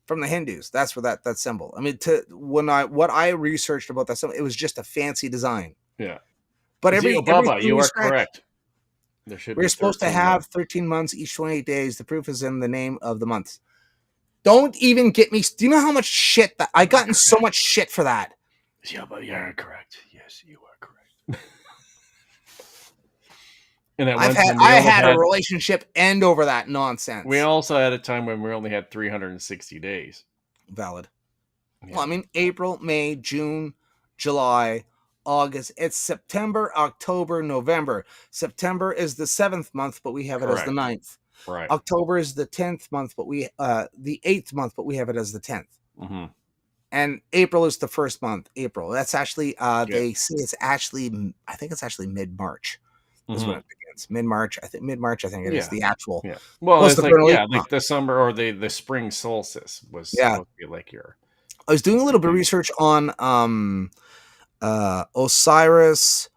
From the Hindus. That's where that symbol. I mean, what I researched about that symbol, it was just a fancy design. Yeah. But you are correct. We're supposed to have 13 months, each 28 days. The proof is in the name of the months. Don't even get me. Do you know how much shit that I gotten so much shit for that? Yeah, but you're correct. Yes, you are correct. And at one time, I had a relationship end over that nonsense. We also had a time when we only had 360 days. Valid. Yeah. Well, I mean, April, May, June, July, August. It's September, October, November. September is the 7th month, but we have it as the 9th. Right. October is the 10th month, but we the 8th month, but we have it as the 10th. Mm-hmm. And April is the first month. April. That's actually they say it's actually, I think it's actually mid-March. Is when it begins. Mid-March. I think mid-March. I think it is the actual. Yeah. Well, it's like the summer or the spring solstice was supposed to be like your. I was doing a little bit of research on Osiris,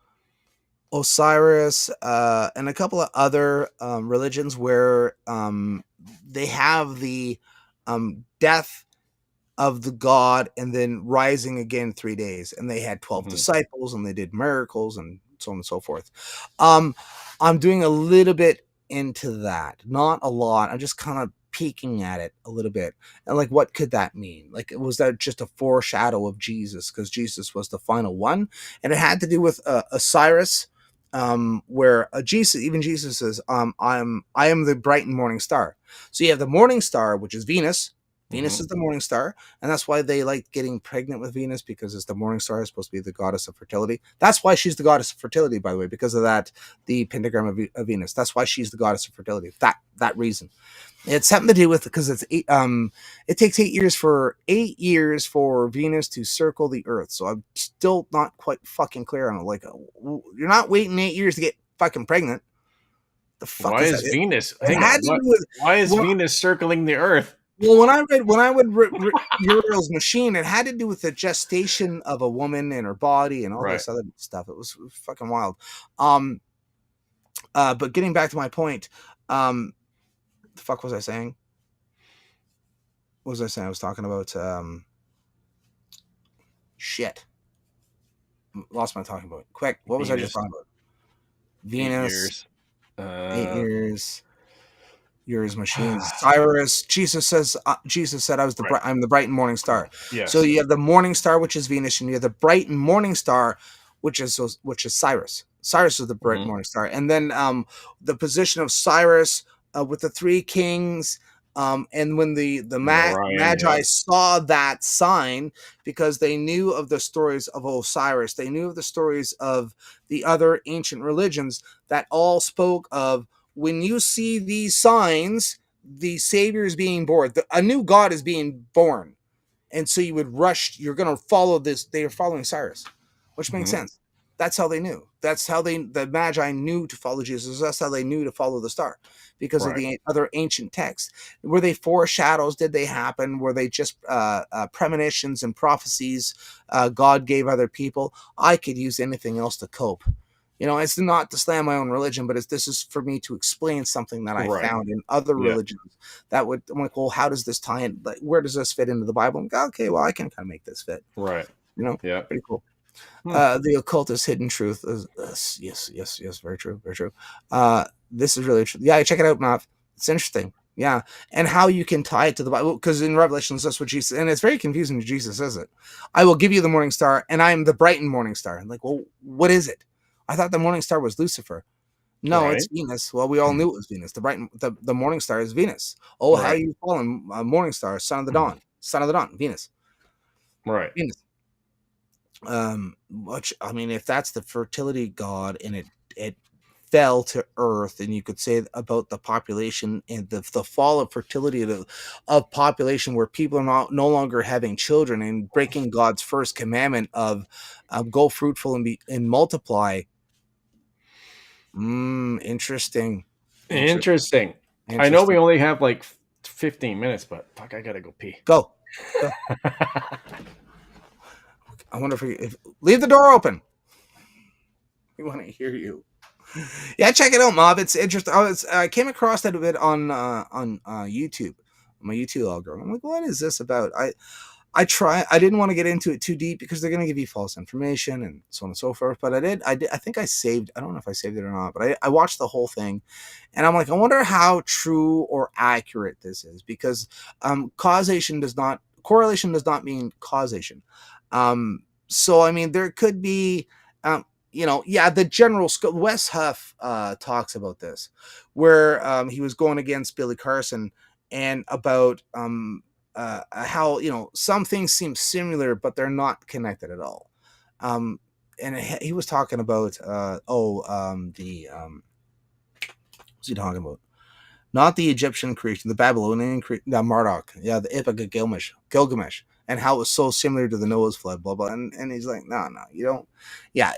and a couple of other religions where they have the death of the god and then rising again 3 days, and they had 12 disciples and they did miracles and so on and so forth. I'm doing a little bit into that, not a lot. I'm just kind of peeking at it a little bit, and like, what could that mean? Like, was that just a foreshadow of Jesus, because Jesus was the final one? And it had to do with Osiris, where Jesus says, I am the bright and morning star. So you have the morning star, which is Venus. Venus is the morning star, and that's why they like getting pregnant with Venus, because it's the morning star, is supposed to be the goddess of fertility. That's why she's the goddess of fertility, by the way, because of that, the pentagram of Venus. That's why she's the goddess of fertility. That reason. It's something to do with, because it's it takes 8 years for Venus to circle the Earth. So I'm still not quite fucking clear on it. Like, you're not waiting 8 years to get fucking pregnant. The fuck why is Venus? Why is Venus circling the Earth? Well, when I read Uriel's machine, it had to do with the gestation of a woman and her body and all this other stuff. It was fucking wild. But getting back to my point, the fuck was I saying? What was I saying? I was talking about shit. Lost my talking about. Quick, what was I just talking about? Venus. 8 years. Yours machines. Cyrus. Jesus said I'm the bright and morning star. Yes. So you have the morning star, which is Venus, and you have the bright and morning star, which is Cyrus. Cyrus is the bright morning star. And then the position of Cyrus with the 3 kings, and when the Magi saw that sign, because they knew of the stories of Osiris, they knew of the stories of the other ancient religions that all spoke of, when you see these signs, the Savior is being born. A new God is being born. And so you would rush, you're going to follow this. They are following Cyrus, which makes sense. That's how they knew. That's how the Magi knew to follow Jesus. That's how they knew to follow the star, because of the other ancient texts. Were they foreshadows? Did they happen? Were they just premonitions and prophecies God gave other people? I could use anything else to cope. You know, it's not to slam my own religion, but this is for me to explain something that I found in other religions that would, I'm like, well, how does this tie in? Like, where does this fit into the Bible? I'm like, okay, well, I can kind of make this fit. Right. You know? Yeah. Pretty cool. The occult is hidden truth. Yes. Very true. Very true. This is really true. Yeah, check it out, Mav. It's interesting. Yeah. And how you can tie it to the Bible, because in Revelations, that's what Jesus, and it's very confusing. Jesus says it. I will give you the morning star, and I am the bright and morning star. And like, well, what is it? I thought the morning star was Lucifer. No, it's Venus. Well, we all knew it was Venus. The morning star is Venus. Oh, how you call him? Morning star, son of the dawn. Son of the dawn, Venus. Right. Venus. Which, I mean, if that's the fertility god, and it fell to earth, and you could say about the population and the fall of fertility of population, where people are no longer having children, and breaking God's first commandment of go fruitful and multiply. Interesting. I know we only have like 15 minutes, but fuck, I gotta go pee. Go. I wonder if leave the door open. We want to hear you. Yeah, check it out, Mob. It's interesting. I came across that a bit on YouTube, my YouTube algorithm. I'm like, what is this about? I didn't want to get into it too deep because they're going to give you false information and so on and so forth. But I did. I think I saved. I don't know if I saved it or not. But I watched the whole thing, and I'm like, I wonder how true or accurate this is, because correlation does not mean causation. So I mean, there could be, the general scope. Wes Huff talks about this, where he was going against Billy Carson and about how some things seem similar but they're not connected at all. And he was talking about what's he talking about? Not the Egyptian creation, the Babylonian creation, Marduk, the Epic of Gilgamesh, and how it was so similar to the Noah's flood, blah blah. And he's like, no, you don't. Yeah,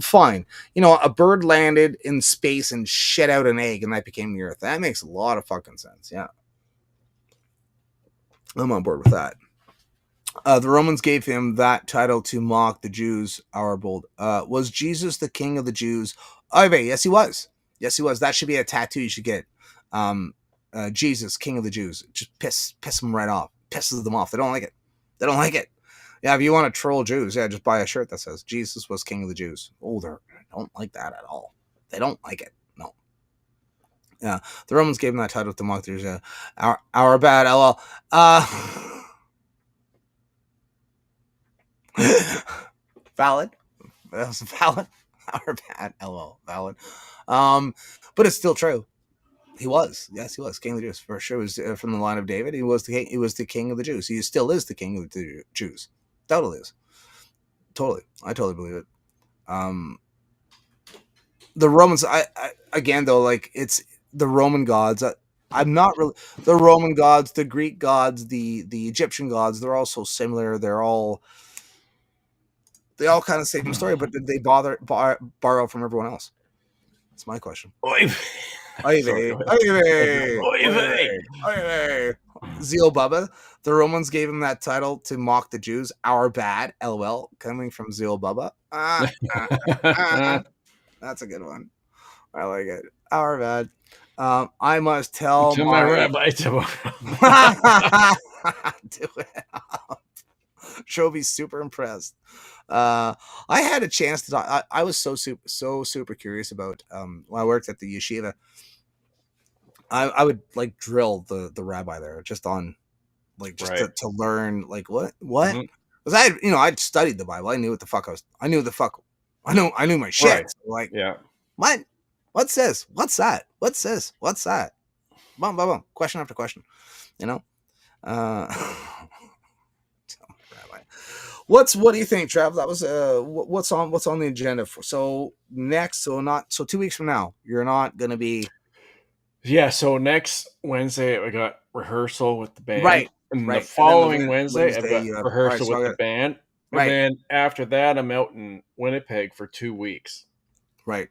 fine. A bird landed in space and shit out an egg, and that became the Earth. That makes a lot of fucking sense. Yeah. I'm on board with that. The Romans gave him that title to mock the Jews. Our bold. Was Jesus the King of the Jews? Oh, yes, he was. Yes, he was. That should be a tattoo you should get. Jesus, King of the Jews. Just piss them right off. Pisses them off. They don't like it. Yeah, if you want to troll Jews, just buy a shirt that says Jesus was King of the Jews. Oh, they don't like that at all. They don't like it. No. Yeah, the Romans gave him that title to mock the Jews. Our bad, lol. Valid. That was valid. Our bad, lol. Valid. But it's still true. He was. Yes, he was King of the Jews for sure. It was from the line of David. He was the king. He was the King of the Jews. He still is the King of the Jews. Totally is. Totally. I totally believe it. The Romans. I again though, like it's the Roman gods. I'm not really the Roman gods, the Greek gods, the Egyptian gods. They're all so similar. They all kind of same story, but did they borrow from everyone else? That's my question. Oy vey. Zeal Bubba. The Romans gave him that title to mock the Jews. Our bad, LOL, coming from Zeal Bubba. That's a good one. I like it. Our bad. I must tell to my rabbi tomorrow. Do it. Shobi's super impressed. I had a chance to talk. I was so super curious about when I worked at the yeshiva. I would like drill the rabbi there just on like just to learn like what because I'd studied the Bible. I knew what the fuck I knew my shit. Right. So like what's this? What's that? What's this? What's that? Boom, boom, boom. Question after question. What do you think, Trev? That was what's on the agenda for so 2 weeks from now, you're not gonna be so next Wednesday we got rehearsal with the band. Right. And the following Wednesday I've got rehearsal with the band. And then after that I'm out in Winnipeg for 2 weeks. Right.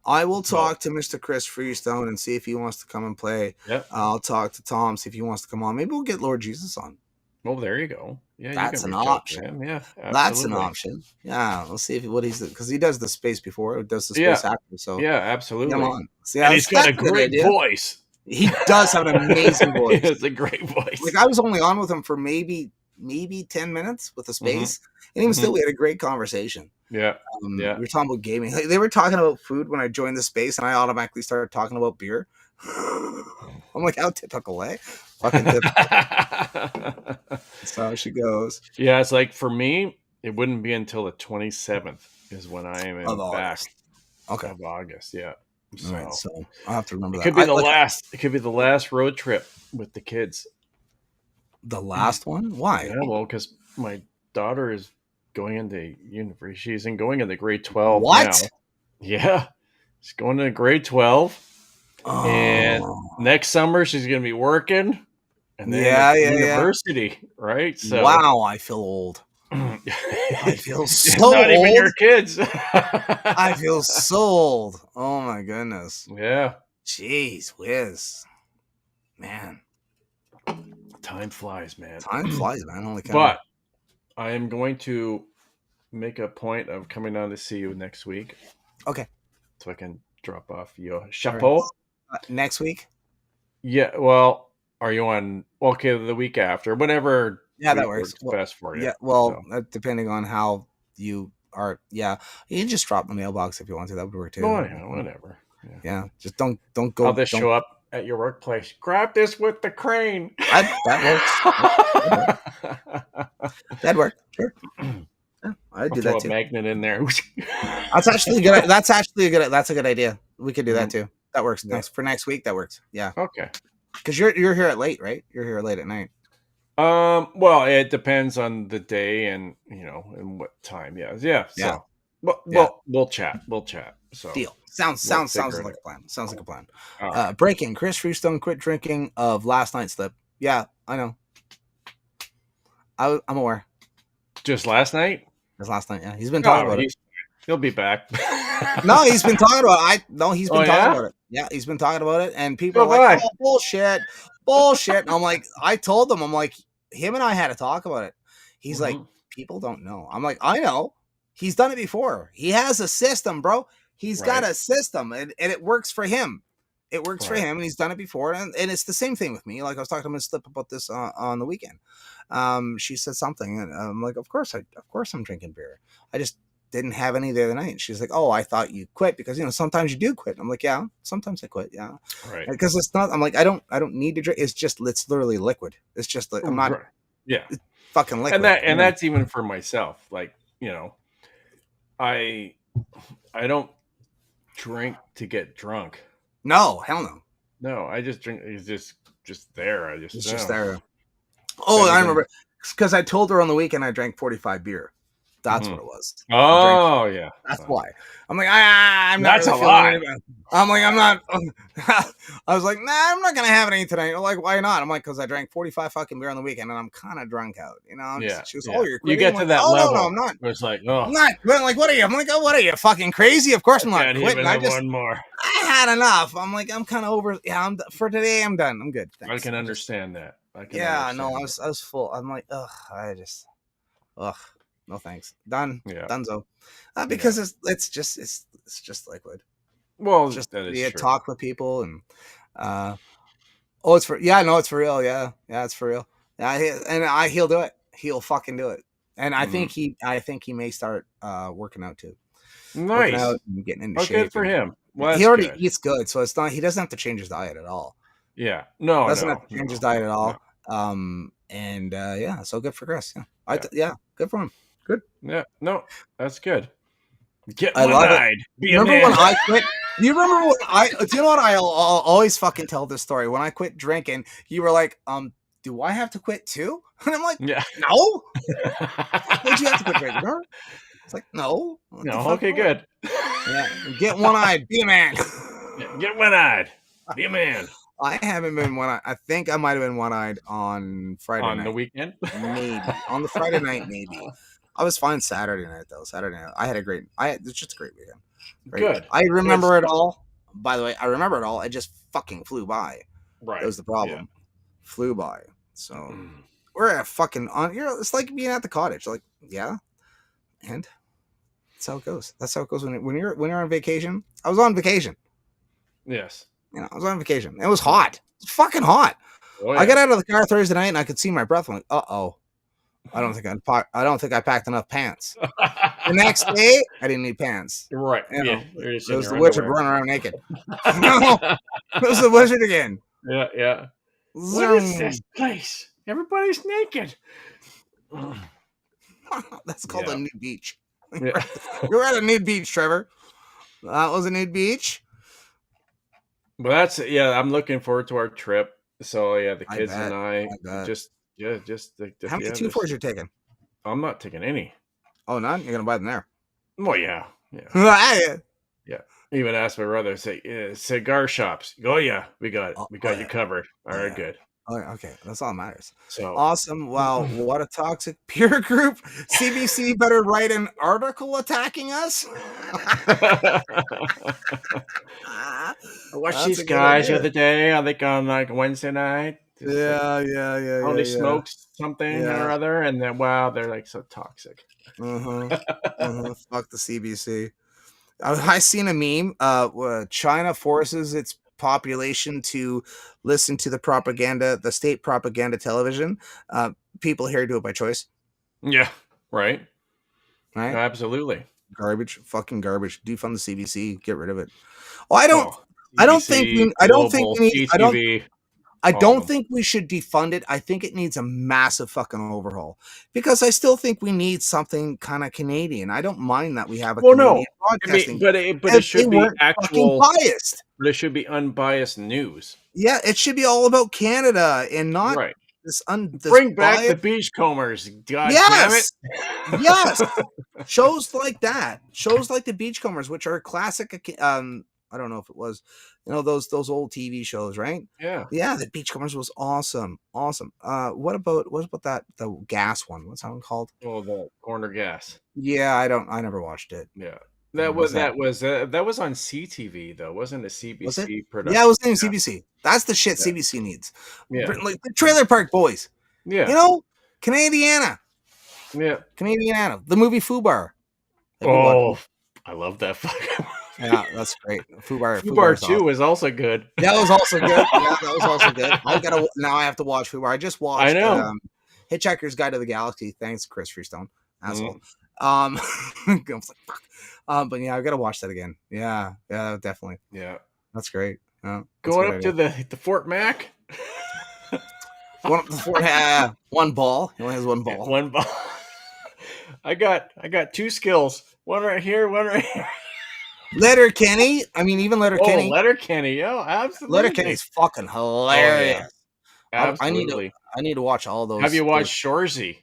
I will talk to Mr. Chris Freestone and see if he wants to come and play. Yep. I'll talk to Tom, see if he wants to come on. Maybe we'll get Lord Jesus on. Oh, there you go. Yeah, that's an option. Yeah, that's an option. Yeah, we'll see what he's because he does the space before. It does the space after. So yeah, absolutely. Come on. See, and he's got a great voice. He does have an amazing voice. He has a great voice. Like I was only on with him for maybe 10 minutes with the space, and even still, we had a great conversation. Yeah, We were talking about gaming. Like, they were talking about food when I joined the space, and I automatically started talking about beer. I'm like, how typical, eh? Fucking typical. That's how she goes. Yeah, it's like for me, it wouldn't be until the 27th is when I am in back of August. Yeah. So, all right, so I'll have to remember it that. Could be the last. It could be the last road trip with the kids. The last one? Why? Yeah, well, because my daughter is going into university. She's going into grade 12 now. Yeah, she's going into grade 12. Oh. And next summer she's going to be working, and then university, right? So wow, I feel old. I feel so old. Not even your kids. I feel so old. Oh my goodness. Yeah. Jeez whiz, man. Time flies, man. Time flies, man. Holy cow. But I am going to make a point of coming down to see you next week. Okay. So I can drop off your chapeau. Next week? Yeah, well, are you on the week after? Whenever Yeah, that sweet works. works best for you. Yeah, well, So. depending on how you are, yeah, you can just drop in the mailbox if you want to. That would work too. Oh, yeah, whatever. Yeah, just don't go. I'll just show up at your workplace. Grab this with the crane. That works. That'd work. Sure. Yeah, I'd do that too. A magnet in there. That's actually good. That's a good idea. We could do that too. That works. Yeah. For next week. That works. Yeah. Okay. Because you're here at late, right? You're here late at night. Well, it depends on the day and and what time. Yeah. So, we'll chat. So deal. Sounds like a plan. Sounds like a plan. Right. Breaking. Chris Freestone quit drinking of last night's slip. Yeah, I know. I'm aware. Just last night? Just last night. Yeah, he's been talking about it. He'll be back. No, he's been talking about it. He's been talking about it. Yeah, he's been talking about it, and people are like, "Oh, bullshit." And I'm like, I told them, I'm like, him and I had to talk about it. He's like, people don't know. I'm like, I know. He's done it before. He has a system, bro. He's got a system, and it works for him. It works for him, and he's done it before. And it's the same thing with me. Like I was talking to Miss Slip about this on the weekend. She said something, and I'm like, of course I'm drinking beer. I just didn't have any the other night. And she's like, oh, I thought you quit because sometimes you do quit. I'm like, yeah, sometimes I quit. Yeah. Right. Because it's not, I'm like, I don't need to drink. It's literally liquid. It's just like, I'm not it's fucking liquid. And that's even for myself. Like, I don't drink to get drunk. No, hell no. No, I just drink. It's just there. It's just there. Oh, I remember because I told her on the weekend I drank 45 beer. That's what it was. Oh, yeah. That's why. I'm like, I'm not. That's really a lie. I'm like, I'm not. I was like, nah, I'm not gonna have any tonight. You're like, why not? I'm like, because I drank 45 fucking beer on the weekend, and I'm kind of drunk out. She was, oh, you're quitting? You get to that level. No, I'm not. It's like, I'm not. Like, what are you? I'm like, oh, what are you, fucking crazy? Of course I'm not quitting. One more. I had enough. I'm like, I'm kind of over. Yeah, for today. I'm done. I'm good. Thanks. I can understand that. I was full. I'm like, no thanks. Done. Yeah. Donezo. Because it's just liquid. Well, just that is true. Talk with people and it's for it's for real. Yeah, it's for real. Yeah, he'll do it. He'll fucking do it. And I think he may start working out too. Nice. Working out and getting into shape. Good for him. Well, he already eats good, so it's not. He doesn't have to change his diet at all. Yeah. No. Doesn't have to change his diet at all. No. So good for Chris. Yeah. Good for him. Good. Yeah. No, that's good. I love it. Remember when I quit? You remember do you know what? I'll always fucking tell this story. When I quit drinking, you were like, do I have to quit too? And I'm like, yeah. No. Did you have to quit drinking? Huh? It's like, no. No. Okay, good. Yeah. Get one-eyed. Be a man. Get one-eyed. Be a man. I haven't been one-eyed. I think I might have been one-eyed on Friday night. On the weekend? Maybe. On the Friday night, maybe. I was fine Saturday night, though. Saturday night. It's just a great weekend. Good. I remember it all. By the way, I remember it all. It just fucking flew by. Right. That was the problem. Yeah. Flew by. So we're at fucking it's like being at the cottage. Like, yeah. And that's how it goes. That's how it goes when you're on vacation. I was on vacation. Yes. I was on vacation. It was hot. It was fucking hot. Oh, yeah. I got out of the car Thursday night and I could see my breath. I'm like, uh-oh. I don't think I packed enough pants. The next day, I didn't need pants. Right. Yeah. It was the wizard running around naked. No, it was the wizard again. Yeah. What is this place? Everybody's naked. That's called a nude beach. Yeah. You're at a nude beach, Trevor. That was a nude beach. Well, I'm looking forward to our trip. So the kids and I just. Yeah, how many 2-4s you're taking? I'm not taking any. Oh, none? You're gonna buy them there? Well, yeah. Yeah. Even asked my brother, say cigar shops. Oh yeah, we got you covered. All right, good. Oh, okay, that's all that matters. So awesome! Wow, what a toxic peer group. CBC better write an article attacking us. I watched these guys the other day. I think on like Wednesday night. Yeah. Only smoked something or other, and then they're like so toxic. Fuck the CBC. I seen a meme. China forces its population to listen to the state propaganda television, people here do it by choice. Yeah. Right. Right. Absolutely. Garbage. Fucking garbage. Defund the CBC. Get rid of it. Well, I don't think we. CTV. I don't think we should defund it. I think it needs a massive fucking overhaul because I still think we need something kind of Canadian. I don't mind that we have a Canadian broadcasting, but it should be actual biased. But it should be unbiased news. Yeah, it should be all about Canada and not this. Bring back the Beachcombers. God damn it! Yes, shows like that, shows like the Beachcombers, which are classic. I don't know if it was, those old TV shows, right? Yeah. The Beachcombers was awesome. What about the gas one? What's that one called? Oh, the Corner Gas. Yeah, I never watched it. Yeah. That was on CTV though, wasn't a CBC production? Yeah, it was in CBC. That's the shit CBC needs. Yeah. Like the Trailer Park Boys. Yeah. Canadiana. Yeah. Canadiana. The movie Fubar. Oh, I love that fucking. Yeah, that's great. Fubar 2 was also good. That was also good. Yeah, that was also good. I have to watch Fubar. I just watched. I know. Hitchhiker's Guide to the Galaxy. Thanks, Chris Freestone. Asshole. I was like, fuck. But yeah, I gotta watch that again. Yeah, definitely. Yeah, that's great. Going up to the Fort Mac. Going up to the Fort. One ball. He only has one ball. One ball. I got 2 skills. One right here. One right here. Letterkenny. I mean, even Letterkenny. Letterkenny. Oh, absolutely. Letterkenny's fucking hilarious. Absolutely. I need to watch all those. Have you watched Shoresy?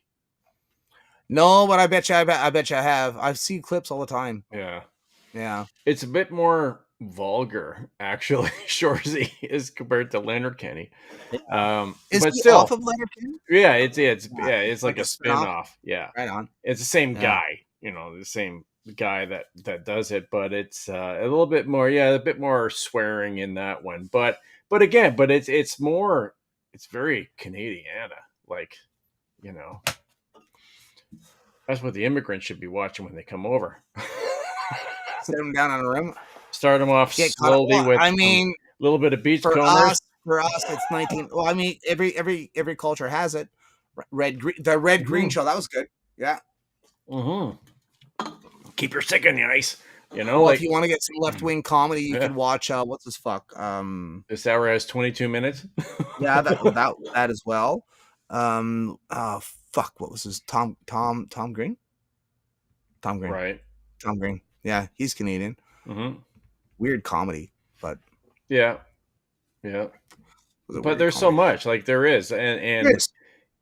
No, but I bet you I have. I've seen clips all the time. Yeah. It's a bit more vulgar, actually. Shoresy is compared to Letterkenny. Is but he still off of Letterkenny? Yeah, it's like a spin-off. Yeah. Right on. It's the same guy, the same guy that does it, but it's a little bit more, a bit more swearing in that one. But again, it's more, it's very Canadiana, like, that's what the immigrants should be watching when they come over. Sit them down on a room. Start them off slowly with. I mean, a little bit of Beachcombers. For us, it's 19. Well, I mean, every culture has it. The red green show, that was good. Yeah. Mm-hmm. Keep your stick on the ice. Well, if you want to get some left wing comedy, you can watch. What's this fuck? This hour has 22 minutes. Yeah, that as well. Fuck, what was his Tom Green? Tom Green. Right. Tom Green. Yeah, he's Canadian. Mm-hmm. Weird comedy, but yeah. But there's so much, like there is, and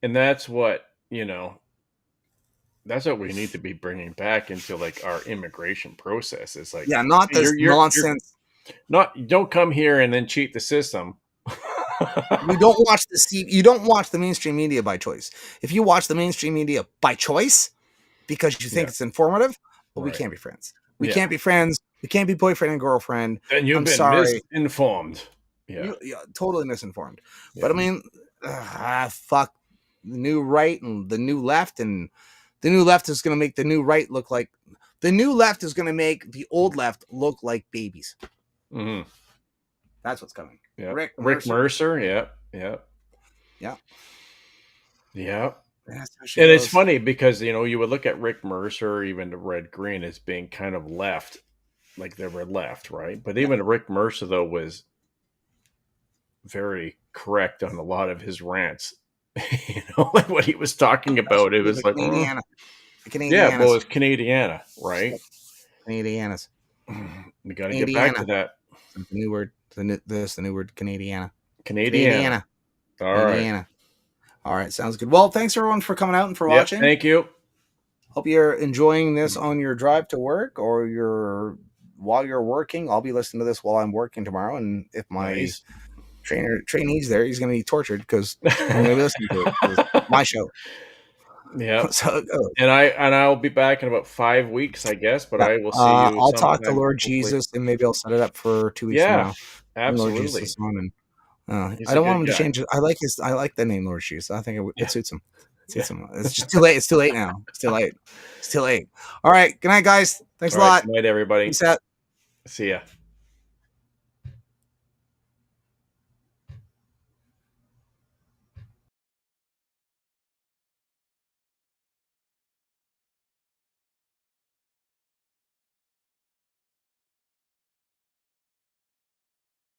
that's what that's what we need to be bringing back into like our immigration process. It's like not this nonsense. You don't come here and then cheat the system. You don't watch the mainstream media by choice. If you watch the mainstream media by choice because you think it's informative, well, we can't be friends. We can't be friends. We can't be boyfriend and girlfriend. And you've been misinformed. Yeah, totally misinformed. Yeah. But I mean, fuck the new right and the new left, and the new left is going to make the new right look like the new left is going to make the old left look like babies. Mm-hmm. That's what's coming. Yeah, Rick Mercer. Yeah. And it's funny because you would look at Rick Mercer, or even the Red Green, as being kind of left, like they were left, right? But even Rick Mercer though was very correct on a lot of his rants. Like what he was talking about. It was like Canadiana. Yeah, well, it's Canadiana, right? Canadianas. We got to get back to that. The new word. The new word. Canadiana. All right, sounds good. Well, thanks everyone for coming out and for watching. Thank you. Hope you're enjoying this on your drive to work or while you're working. I'll be listening to this while I'm working tomorrow, and if my trainee's there, he's going to be tortured because I'm going to be listening to it. It's my show. Yeah. So, and I'll be back in about 5 weeks, I guess. But I will see you. I'll talk to Lord Jesus, and maybe I'll set it up for 2 weeks from now. Absolutely. Lord Jesus I don't want him to change it. I like the name Lord Jesus. I think it suits him. It's just too late. It's too late now. It's too late. All right. Good night, guys. Thanks a lot. Good night, everybody. Peace out. See ya.